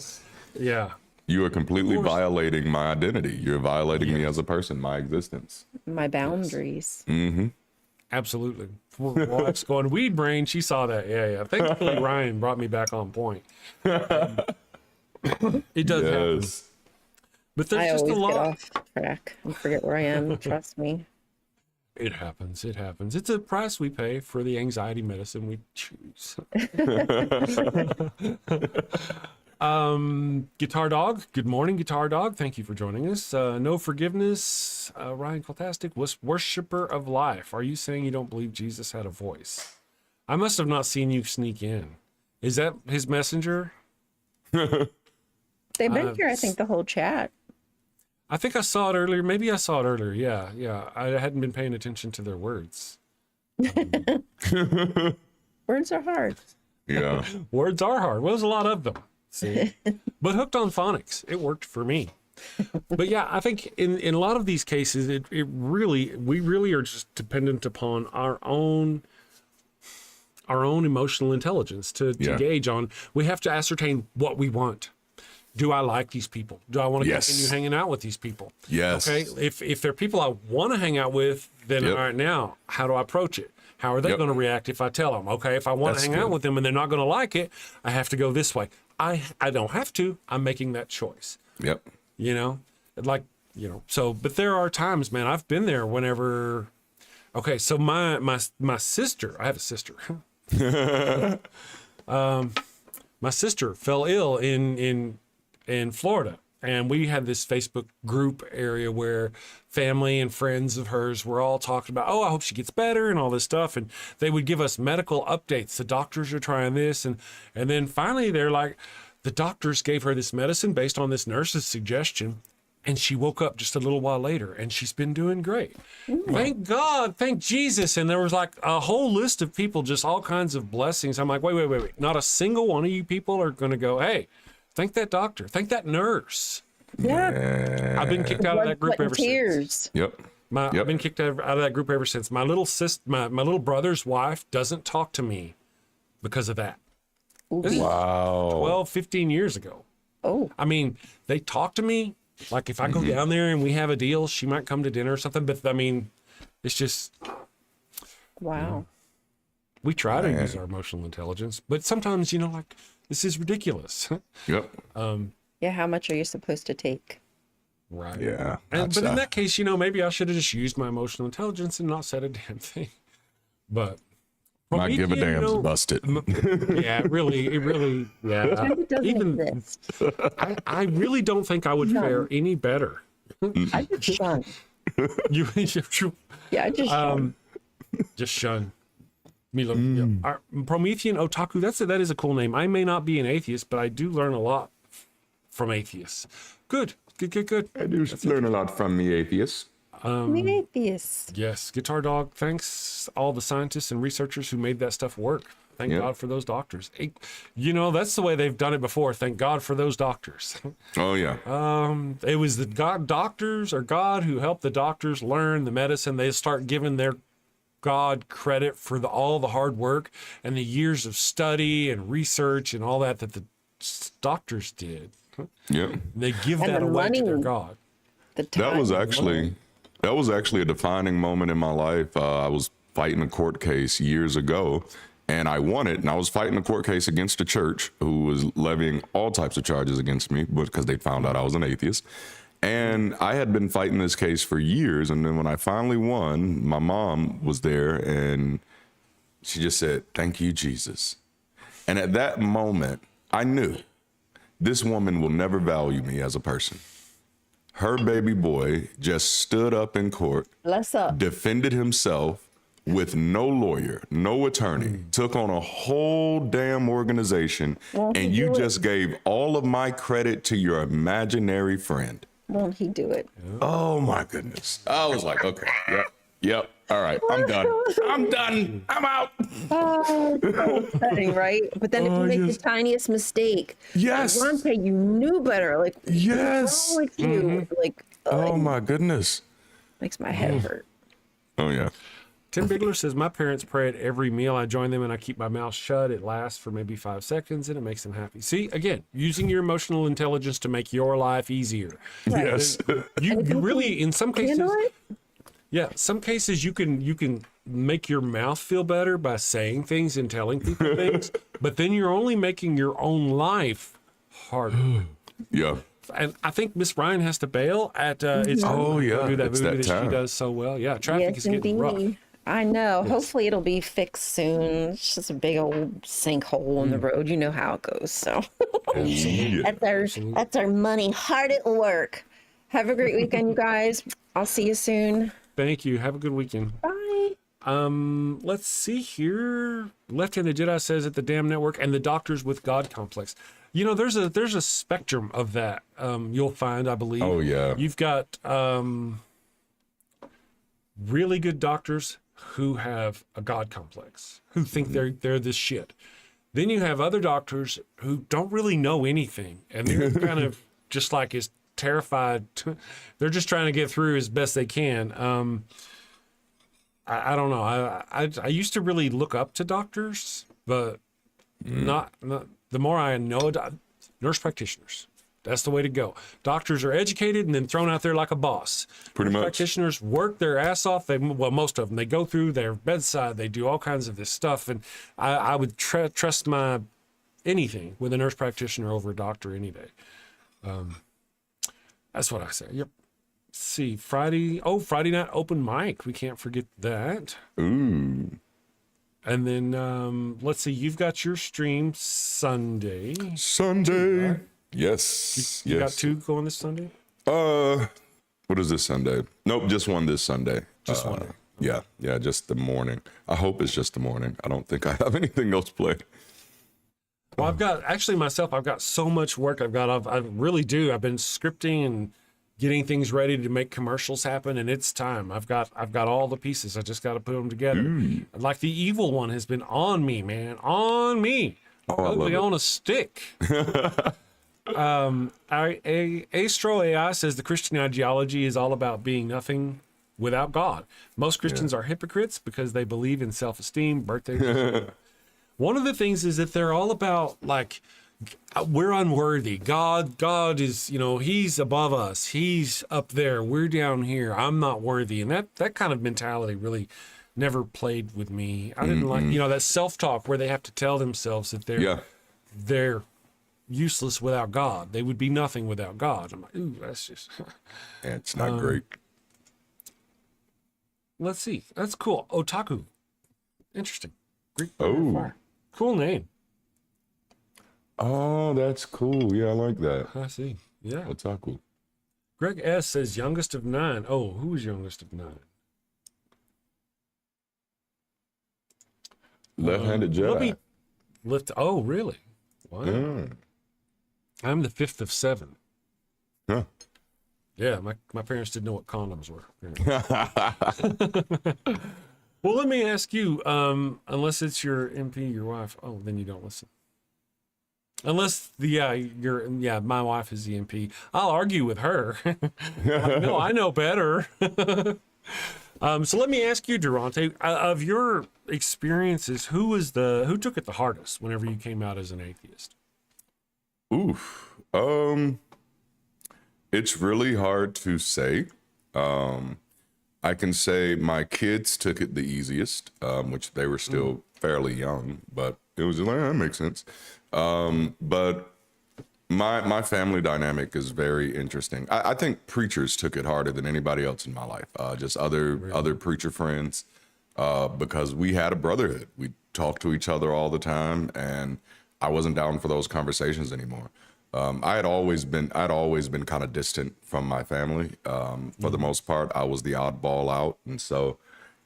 yeah, You are completely violating my identity. You're violating me as a person, my existence. My boundaries. absolutely. Wife's going weed brain. She saw that. Yeah. Thankfully, Ryan brought me back on point. It does happen, Yes. but there's I just a always get lot. off track and forget where I am. Trust me. It happens. It happens. It's a price we pay for the anxiety medicine we choose. Guitar Dog. Good morning, Guitar Dog. Thank you for joining us. No forgiveness. Ryan Cultastic was worshiper of life. Are you saying you don't believe Jesus had a voice? I must have not seen you sneak in. Is that his messenger? They've been here, I think, the whole chat. I think I saw it earlier. Maybe I saw it earlier. Yeah. I hadn't been paying attention to their words. Words are hard. Yeah. Words are hard. Well, there's a lot of them. See, but hooked on phonics, it worked for me. But yeah, I think in a lot of these cases, we really are just dependent upon our own emotional intelligence to gauge on. We have to ascertain what we want. Do I like these people? Do I want to continue hanging out with these people? Yes. Okay. If they're people I want to hang out with, then all right, now how do I approach it? How are they going to react if I tell them? Okay, if I want to hang out with them and they're not going to like it, I have to go this way. I don't have to. I'm making that choice. Yep. You know, so, but there are times, man, I've been there whenever, okay, so my sister, I have a sister. My sister fell ill in Florida. And we had this Facebook group area where family and friends of hers were all talking about, oh, I hope she gets better and all this stuff. And they would give us medical updates. The doctors are trying this. And then finally they're like, the doctors gave her this medicine based on this nurse's suggestion. And she woke up just a little while later and she's been doing great. Thank God. Thank Jesus. And there was like a whole list of people, just all kinds of blessings. I'm like, wait. Not a single one of you people are going to go, hey, thank that doctor. Thank that nurse. Yeah. I've been kicked out of that group ever since. Tears. Yep. I've been kicked out of that group ever since. My little my little brother's wife doesn't talk to me because of that. This is Wow. 12, 15 years ago. Oh. I mean, they talk to me. Like if I go down there and we have a deal, she might come to dinner or something. But I mean, it's just, Wow. we try to use our emotional intelligence, but sometimes, like, this is ridiculous. Yep. Yeah, how much are you supposed to take? Right. Yeah. But in that case, maybe I should have just used my emotional intelligence and not said a damn thing. But my give a damn's busted. Yeah, it really, yeah. It doesn't Even exist. I really don't think I would fare any better. I just shun. You Yeah, I just shun. just shun. Our Promethean Otaku, that is a cool name. I may not be an atheist, but I do learn a lot from atheists. Good. I do learn a lot from me atheists. I'm atheist. Yes, Guitar Dog, thanks all the scientists and researchers who made that stuff work. Thank God for those doctors. That's the way they've done it before. Thank God for those doctors. Oh, yeah. It was the doctors or God who helped the doctors learn the medicine. They start giving their God credit for all the hard work and the years of study and research and all that the doctors did. Yep. They give And that the away to their money. God. The time. That was actually a defining moment in my life. I was fighting a court case years ago, and I won it. And I was fighting a court case against a church who was levying all types of charges against me because they found out I was an atheist. And I had been fighting this case for years. And then when I finally won, my mom was there and she just said, "Thank you, Jesus." And at that moment, I knew this woman will never value me as a person. Her baby boy just stood up in court, Bless up. defended himself, with no lawyer, no attorney, took on a whole damn organization, Won't he and you do it? just gave all of my credit to your imaginary friend. Won't he do it? Oh my goodness. I was like, okay, yep. All right, I'm done. I'm out. Oh, it's so upsetting, right? But then if you make yes. the tiniest mistake, Yes. Darante, you knew better. Like, Yes. what's wrong with you? Like, Oh it my goodness. makes my head hurt. Oh yeah. Tim Bigler says, my parents pray at every meal. I join them and I keep my mouth shut. It lasts for maybe 5 seconds and it makes them happy. See, again, using your emotional intelligence to make your life easier. Yes. You really, in some cases, Handle it? yeah, some cases you can make your mouth feel better by saying things and telling people things, but then you're only making your own life harder. Yeah. And I think Miss Ryan has to bail at Oh, yeah, do that it's movie that that she time. does so well. Yeah, traffic Yes, is getting rough. indeed. I know. Hopefully it'll be fixed soon. It's just a big old sinkhole on the road. You know how it goes. So Yeah. that's our money hard at work. Have a great weekend, you guys. I'll see you soon. Thank you. Have a good weekend. Bye. Let's see here. Left-handed Jedi says at the Damn Network and the Doctors with God complex. You know, there's a spectrum of that. You'll find, I believe. Oh, yeah. You've got really good doctors who have a God complex, who think they're this shit. Then you have other doctors who don't really know anything, and they're kind of just like as terrified. They're just trying to get through as best they can. I don't know. I used to really look up to doctors, but not the more I know, nurse practitioners. That's the way to go. Doctors are educated and then thrown out there like a boss. Pretty much. Practitioners work their ass off. Most of them, they go through their bedside. They do all kinds of this stuff. And I would trust my anything with a nurse practitioner over a doctor any day. That's what I say. Yep. Let's see, Friday night open mic. We can't forget that. Ooh. And then let's see, you've got your stream Sunday. Sunday. Right? Yes. You got yes. 2 going this Sunday? What is this Sunday? Nope, just one this Sunday. Just one. Yeah, just the morning. I hope it's just the morning. I don't think I have anything else planned. Well, I've got so much work I really do. I've been scripting and getting things ready to make commercials happen, and it's time. I've got all the pieces. I just got to put them together. Like the evil one has been on me, man, on me. Ugly on a stick. Astro AI says the Christian ideology is all about being nothing without God. Most Christians are hypocrites because they believe in self-esteem, birthdays. One of the things is that they're all about like, we're unworthy. God is, he's above us. He's up there. We're down here. I'm not worthy. And that kind of mentality really never played with me. I didn't like, that self-talk where they have to tell themselves that they're useless without God. They would be nothing without God. I'm like, ooh, that's just... It's not great. Let's see. That's cool. Otaku. Interesting. Greek Oh. Cool name. Oh, that's cool. Yeah, I like that. I see. Yeah. Otaku. Greg S. says youngest of 9. Oh, who is youngest of 9? Left-handed Jedi. Oh, really? Wow. Yeah. I'm the 5th of 7. Huh. Yeah, my parents didn't know what condoms were. Well, let me ask you, unless it's your MP, your wife, oh, then you don't listen. Unless, my wife is the MP. I'll argue with her. No, I know better. So let me ask you, Darante, of your experiences, who took it the hardest whenever you came out as an atheist? Oof. It's really hard to say. I can say my kids took it the easiest, which they were still fairly young, but it was like, that makes sense. But my family dynamic is very interesting. I think preachers took it harder than anybody else in my life. Just other preacher friends, because we had a brotherhood. We talked to each other all the time, and I wasn't down for those conversations anymore. I'd always been kind of distant from my family. For the most part, I was the oddball out, and so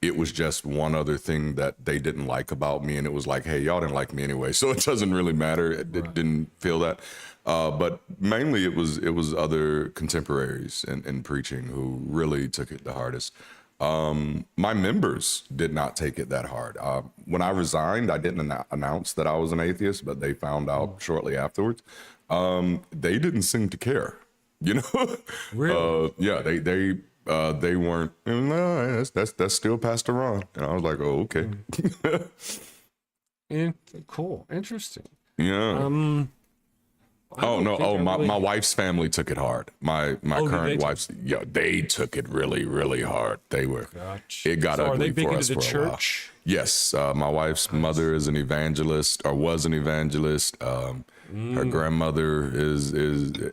it was just one other thing that they didn't like about me, and it was like, hey, y'all didn't like me anyway, so it doesn't really matter. It didn't feel that. But mainly it was other contemporaries in preaching who really took it the hardest. My members did not take it that hard. When I resigned, I didn't announce that I was an atheist, but they found out shortly afterwards. They didn't seem to care, you know? Really? Yeah, they weren't, no, that's still Pastor Ron. And I was like, oh, okay. Cool. Interesting. Yeah. My wife's family took it hard. My current wife's, they took it really, really hard. They were, Gotcha. it got So ugly are they big for into us the for a while. church? Yes, my wife's mother is an evangelist, or was an evangelist. Her grandmother is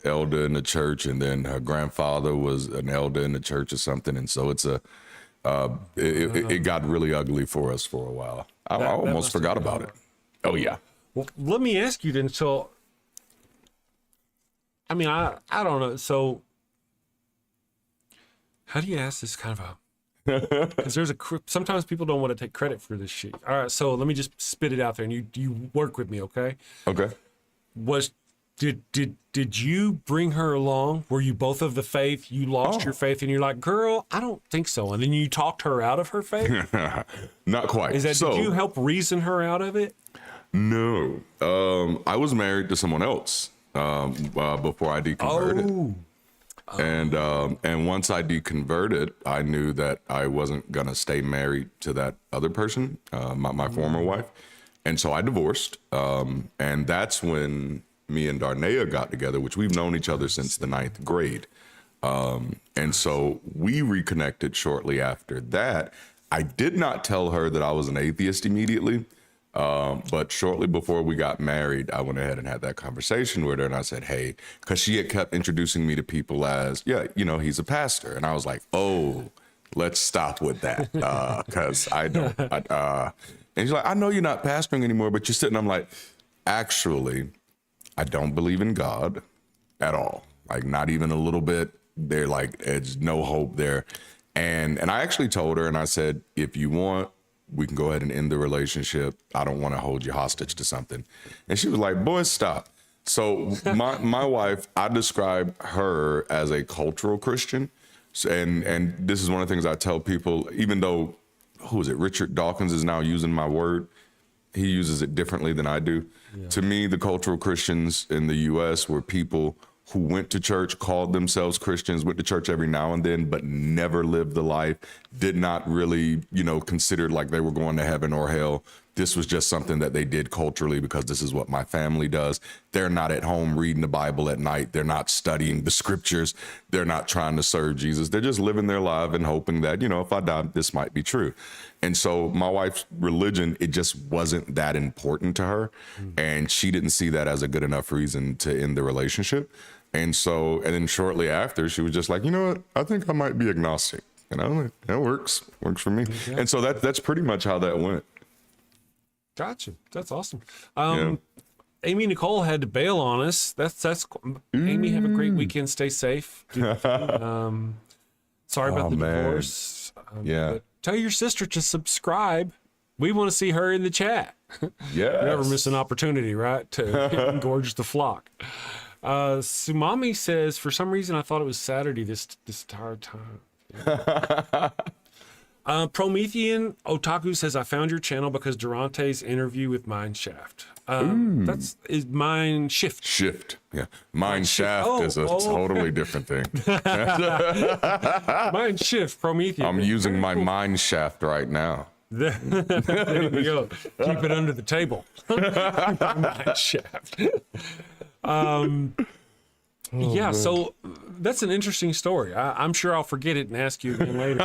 elder in the church, and then her grandfather was an elder in the church or something. And so it's it got really ugly for us for a while. I almost forgot about it. Oh yeah. Well, let me ask you then. So, I mean, I don't know. So, how do you ask this kind of a? Because sometimes people don't want to take credit for this shit. All right, so let me just spit it out there, and you work with me, okay? Okay. Did you bring her along? Were you both of the faith? You lost your faith, and you're like, girl, I don't think so. And then you talked her out of her faith? Not quite. Did you help reason her out of it? No. I was married to someone else before I deconverted. Oh. And once I deconverted, I knew that I wasn't gonna stay married to that other person, my former wife, and so I divorced. And that's when me and Darnea got together, which we've known each other since the 9th grade. And so we reconnected shortly after that. I did not tell her that I was an atheist immediately. But shortly before we got married, I went ahead and had that conversation with her, and I said, hey, because she had kept introducing me to people as, he's a pastor. And I was like, oh, let's stop with that, because I don't. And she's like, I know you're not pastoring anymore, but you're sitting. I'm like, actually, I don't believe in God at all. Like, not even a little bit. They're like, there's no hope there. And I actually told her, and I said, if you want, we can go ahead and end the relationship. I don't want to hold you hostage to something. And she was like, boy, stop. So my wife, I describe her as a cultural Christian. And this is one of the things I tell people, even though, Richard Dawkins is now using my word. He uses it differently than I do. Yeah. To me, the cultural Christians in the U.S. were people who went to church, called themselves Christians, went to church every now and then, but never lived the life, did not really, consider like they were going to heaven or hell. This was just something that they did culturally because this is what my family does. They're not at home reading the Bible at night. They're not studying the scriptures. They're not trying to serve Jesus. They're just living their life and hoping that, if I die, this might be true. And so my wife's religion, it just wasn't that important to her. And she didn't see that as a good enough reason to end the relationship. And then shortly after, she was just like, you know what? I think I might be agnostic. And I was like, that works for me. Okay. And so that's pretty much how that went. Gotcha. That's awesome. Amy Nicole had to bail on us. That's Amy, have a great weekend. Stay safe. Sorry about the divorce. But tell your sister to subscribe. We want to see her in the chat. Yeah. Never miss an opportunity, right? To engorge the flock. Sumami says, for some reason, I thought it was Saturday this entire time. Yeah. Promethean Otaku says, I found your channel because Durante's interview with Mineshaft. That's is Mind Shift. Shift. Yeah. Mind Shaft is a totally different thing. Mind Shift, Promethean. I'm using my Mind Shaft right now. There you go. Keep it under the table. Mind Shaft. Yeah, so that's an interesting story. I'm sure I'll forget it and ask you again later.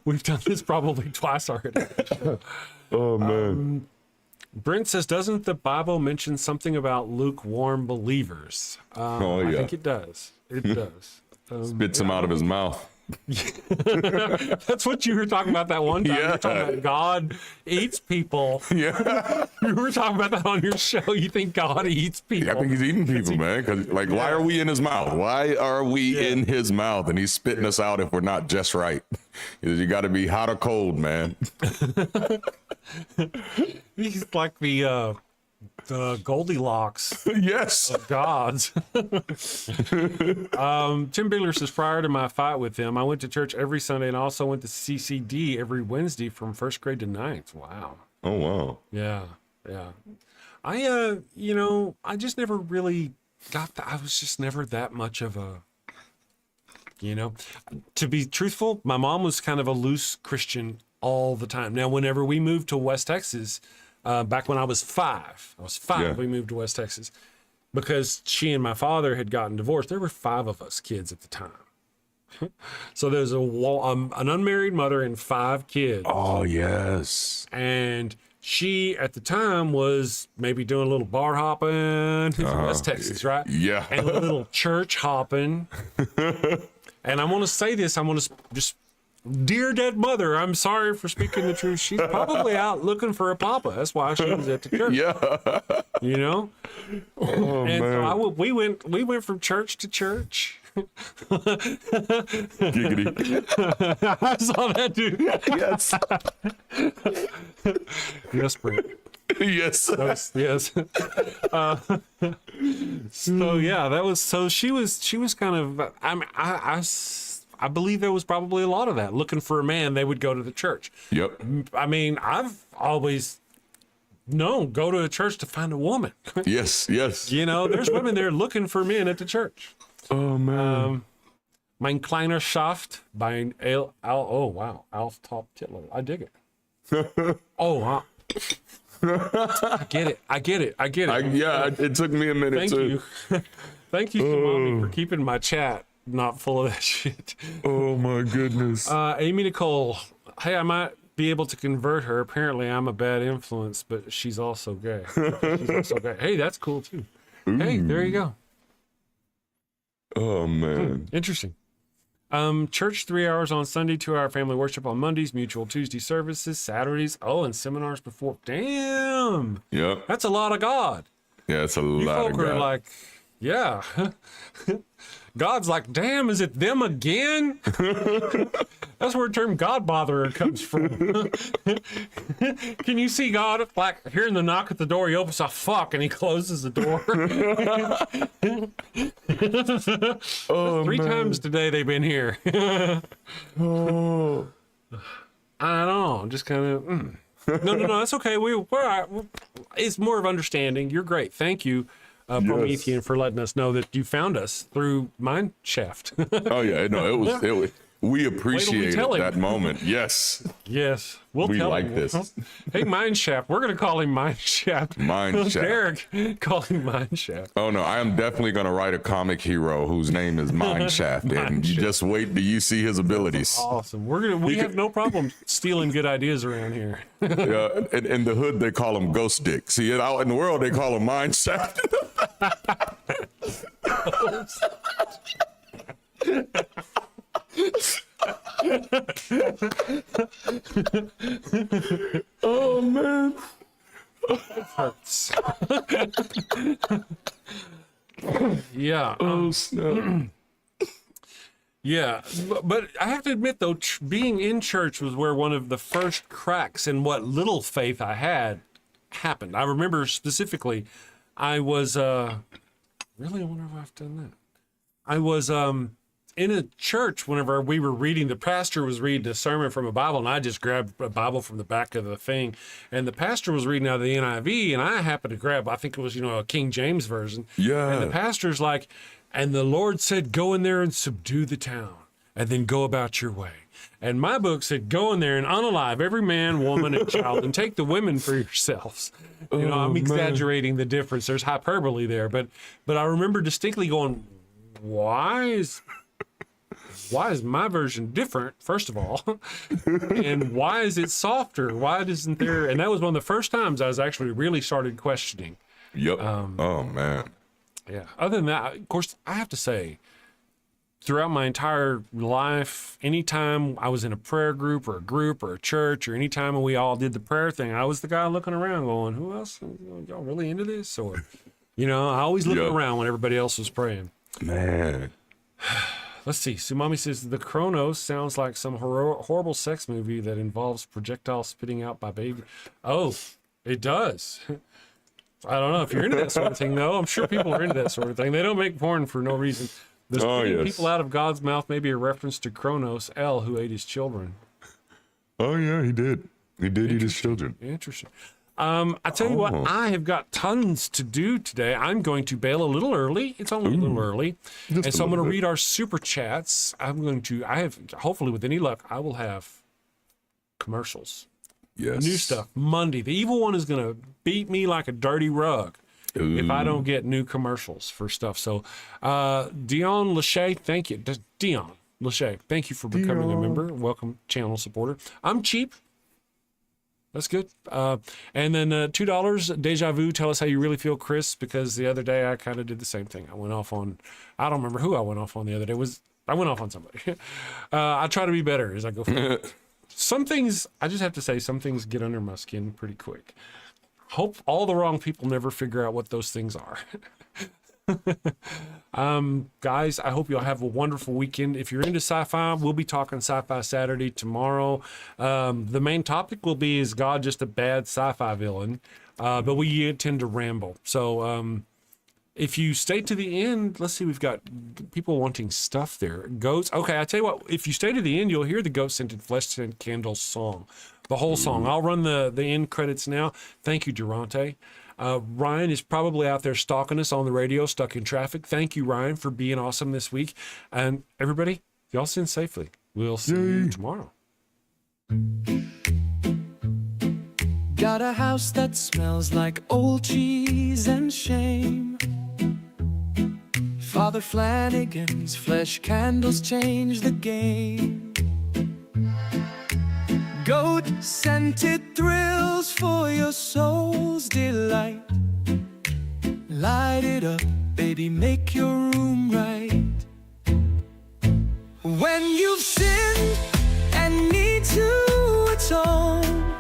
We've done this probably twice already. Oh, man. Brent says, doesn't the Bible mention something about lukewarm believers? I think it does. It does. Spits him out of his mouth. That's what you were talking about that one time. You were talking about God eats people. Yeah. You were talking about that on your show. You think God eats people. I think he's eating people, man. Because, like, why are we in his mouth? Why are we in his mouth? And he's spitting us out if we're not just right. You got to be hot or cold, man. He's like the Goldilocks Yes. of gods. Tim Bigler says, prior to my fight with him, I went to church every Sunday and also went to CCD every Wednesday from first grade to ninth. Wow. Oh, wow. Yeah. I, I just never really I was just never that much of a, to be truthful, my mom was kind of a loose Christian all the time. Now, whenever we moved to West Texas, back when I was five, we moved to West Texas because she and my father had gotten divorced. There were 5 of us kids at the time. So there's an unmarried mother and 5 kids. Oh, yes. And she, at the time, was maybe doing a little bar hopping in West Texas, right? Yeah. And a little church hopping. And I want to say this, I want to just, dear dead mother, I'm sorry for speaking the truth. She's probably out looking for a papa. That's why she was at the church. Yeah. Oh, and man. so we went from church to church. Giggity. I saw that dude. Yes. Yes, Brent. Yes. Yes. So yeah, that was, so she was kind of, I believe there was probably a lot of that. Looking for a man, they would go to the church. Yep. I mean, I've always known, go to a church to find a woman. Yes. There's women there looking for men at the church. Oh, man. Mein kleiner Schaft by Alf Top Titler. I dig it. Oh, wow. I get it. It took me a minute Thank too. you. Thank you, Mommy, for keeping my chat not full of that shit. Oh my goodness. Amy Nicole, hey, I might be able to convert her. Apparently, I'm a bad influence, but she's also gay. Hey, that's cool too. Ooh. Hey, there you go. Oh man. Interesting. Church 3 hours on Sunday, 2-hour family worship on Mondays, mutual Tuesday services, Saturdays. Oh, and seminars before. Damn. Yep. That's a lot of God. Yeah, it's a You lot folk of are God. like, yeah. God's like, damn, is it them again? That's where the term God botherer comes from. Can you see God like hearing the knock at the door? He opens a fuck and he closes the door. Oh, 3 man. times today they've been here. Oh. I don't know. I'm just kind of. No, that's okay. It's more of understanding. You're great. Thank you, Promethean, for letting us know that you found us through Mine Shaft. Oh yeah, no, it was. We appreciate tell him. that moment. Yes. Yes, we'll We tell like him. this. Hey, Mine Shaft. We're gonna call him Mine Shaft. Mine Shaft. Derek, call him Mine Shaft. Oh no, I am definitely gonna write a comic hero whose name is Mineshaft, and you just wait till you see his abilities. Awesome. We have no problem stealing good ideas around here. Yeah, in the hood they call him Ghost Dick. See, out in the world they call him Mineshaft. Oh man. Hurts. Yeah. Oh snap. Yeah, but I have to admit, though, being in church was where one of the first cracks in what little faith I had happened. I remember specifically, I was, really, I wonder if I've done that. I was in a church whenever we were reading, the pastor was reading a sermon from a Bible, and I just grabbed a Bible from the back of the thing, and the pastor was reading out of the NIV, and I happened to grab, I think it was, a King James version. Yeah. And the pastor's like, and the Lord said, go in there and subdue the town, and then go about your way. And my book said, go in there and unalive every man, woman, and child, and take the women for yourselves. I'm exaggerating the difference. There's hyperbole there, but I remember distinctly going, why is my version different, first of all? And why is it softer? Why isn't there? And that was one of the first times I was actually really started questioning. Yep. Oh man. Yeah. Other than that, of course, I have to say, throughout my entire life, anytime I was in a prayer group or a church, or anytime we all did the prayer thing, I was the guy looking around going, who else? Y'all really into this? Or, I always looked around when everybody else was praying. Man. Let's see. Sumami says, the Chronos sounds like some horrible sex movie that involves projectile spitting out by baby. Oh, it does. I don't know if you're into that sort of thing, though. I'm sure people are into that sort of thing. They don't make porn for no reason. The spitting people out of God's mouth may be a reference to Kronos, El, who ate his children. Oh, yeah, he did. He did eat his children. Interesting. I tell you what, I have got tons to do today. I'm going to bail a little early. It's only a little early. And so I'm going to read our super chats. Hopefully with any luck, I will have commercials. Yes. New stuff. Monday. The evil one is going to beat me like a dirty rug if I don't get new commercials for stuff. So, Dion Lachey, thank you. Dion Lachey, thank you for becoming a member. Welcome, channel supporter. I'm cheap. That's good. And then $2, Deja Vu, tell us how you really feel, Chris, because the other day I kind of did the same thing. I don't remember who I went off on the other day. I went off on somebody. I try to be better as I go forward. Some things, I just have to say, some things get under my skin pretty quick. Hope all the wrong people never figure out what those things are. Guys, I hope you'll have a wonderful weekend. If you're into sci-fi, we'll be talking Sci-Fi Saturday tomorrow. The main topic will be, is God just a bad sci-fi villain? But we tend to ramble. So if you stay to the end, let's see, we've got people wanting stuff there. Goats. Okay, I tell you what, if you stay to the end, you'll hear the Goat-Scented Flesh-Scented Candle song. The whole song. I'll run the end credits now. Thank you, Darante. Ryan is probably out there stalking us on the radio, stuck in traffic. Thank you, Ryan, for being awesome this week. And everybody, y'all send safely. We'll see you tomorrow. Got a house that smells like old cheese and shame. Father Flanagan's flesh candles change the game. Goat-scented thrills for your soul's delight. Light it up, baby, make your room right. When you've sinned and need to atone,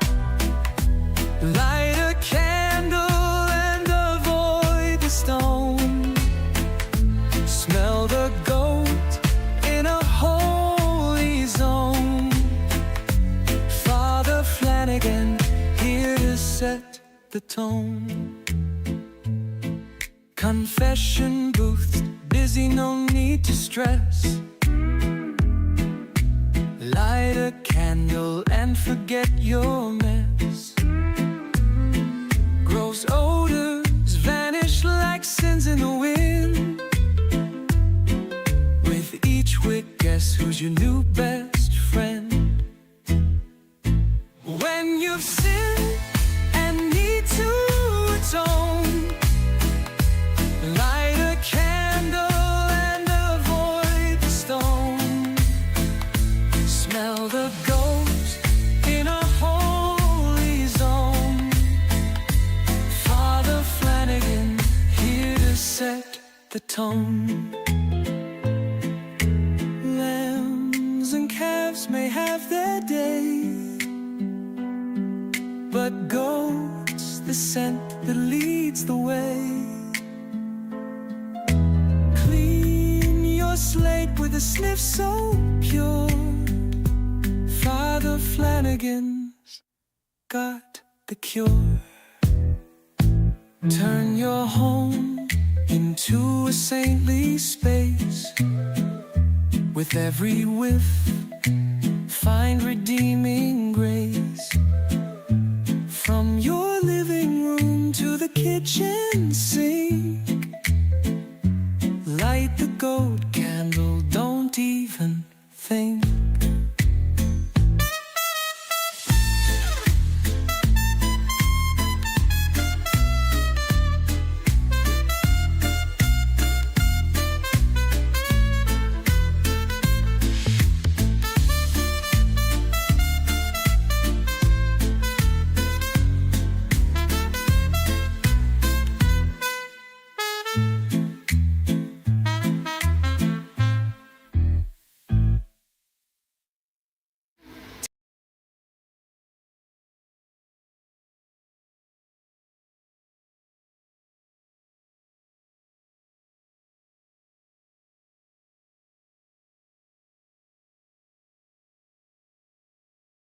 light a candle and avoid the stone. Smell the goat in a holy zone. Father Flanagan, here to set the tone. Confession booth, busy, no need to stress. Light a candle and forget your mess. Gross odors vanish like sins in the wind. With each wick, guess who's your new best friend? When you've sinned and need to atone, light a candle and avoid the stone. Smell the ghost in a holy zone. Father Flanagan, here to set the tone. Lambs and calves may have their day, but goat's the scent that leads the way. Clean your slate with a sniff so pure. Father Flanagan's got the cure. Turn your home into a saintly space. With every whiff, find redeeming grace. From your living room to the kitchen sink,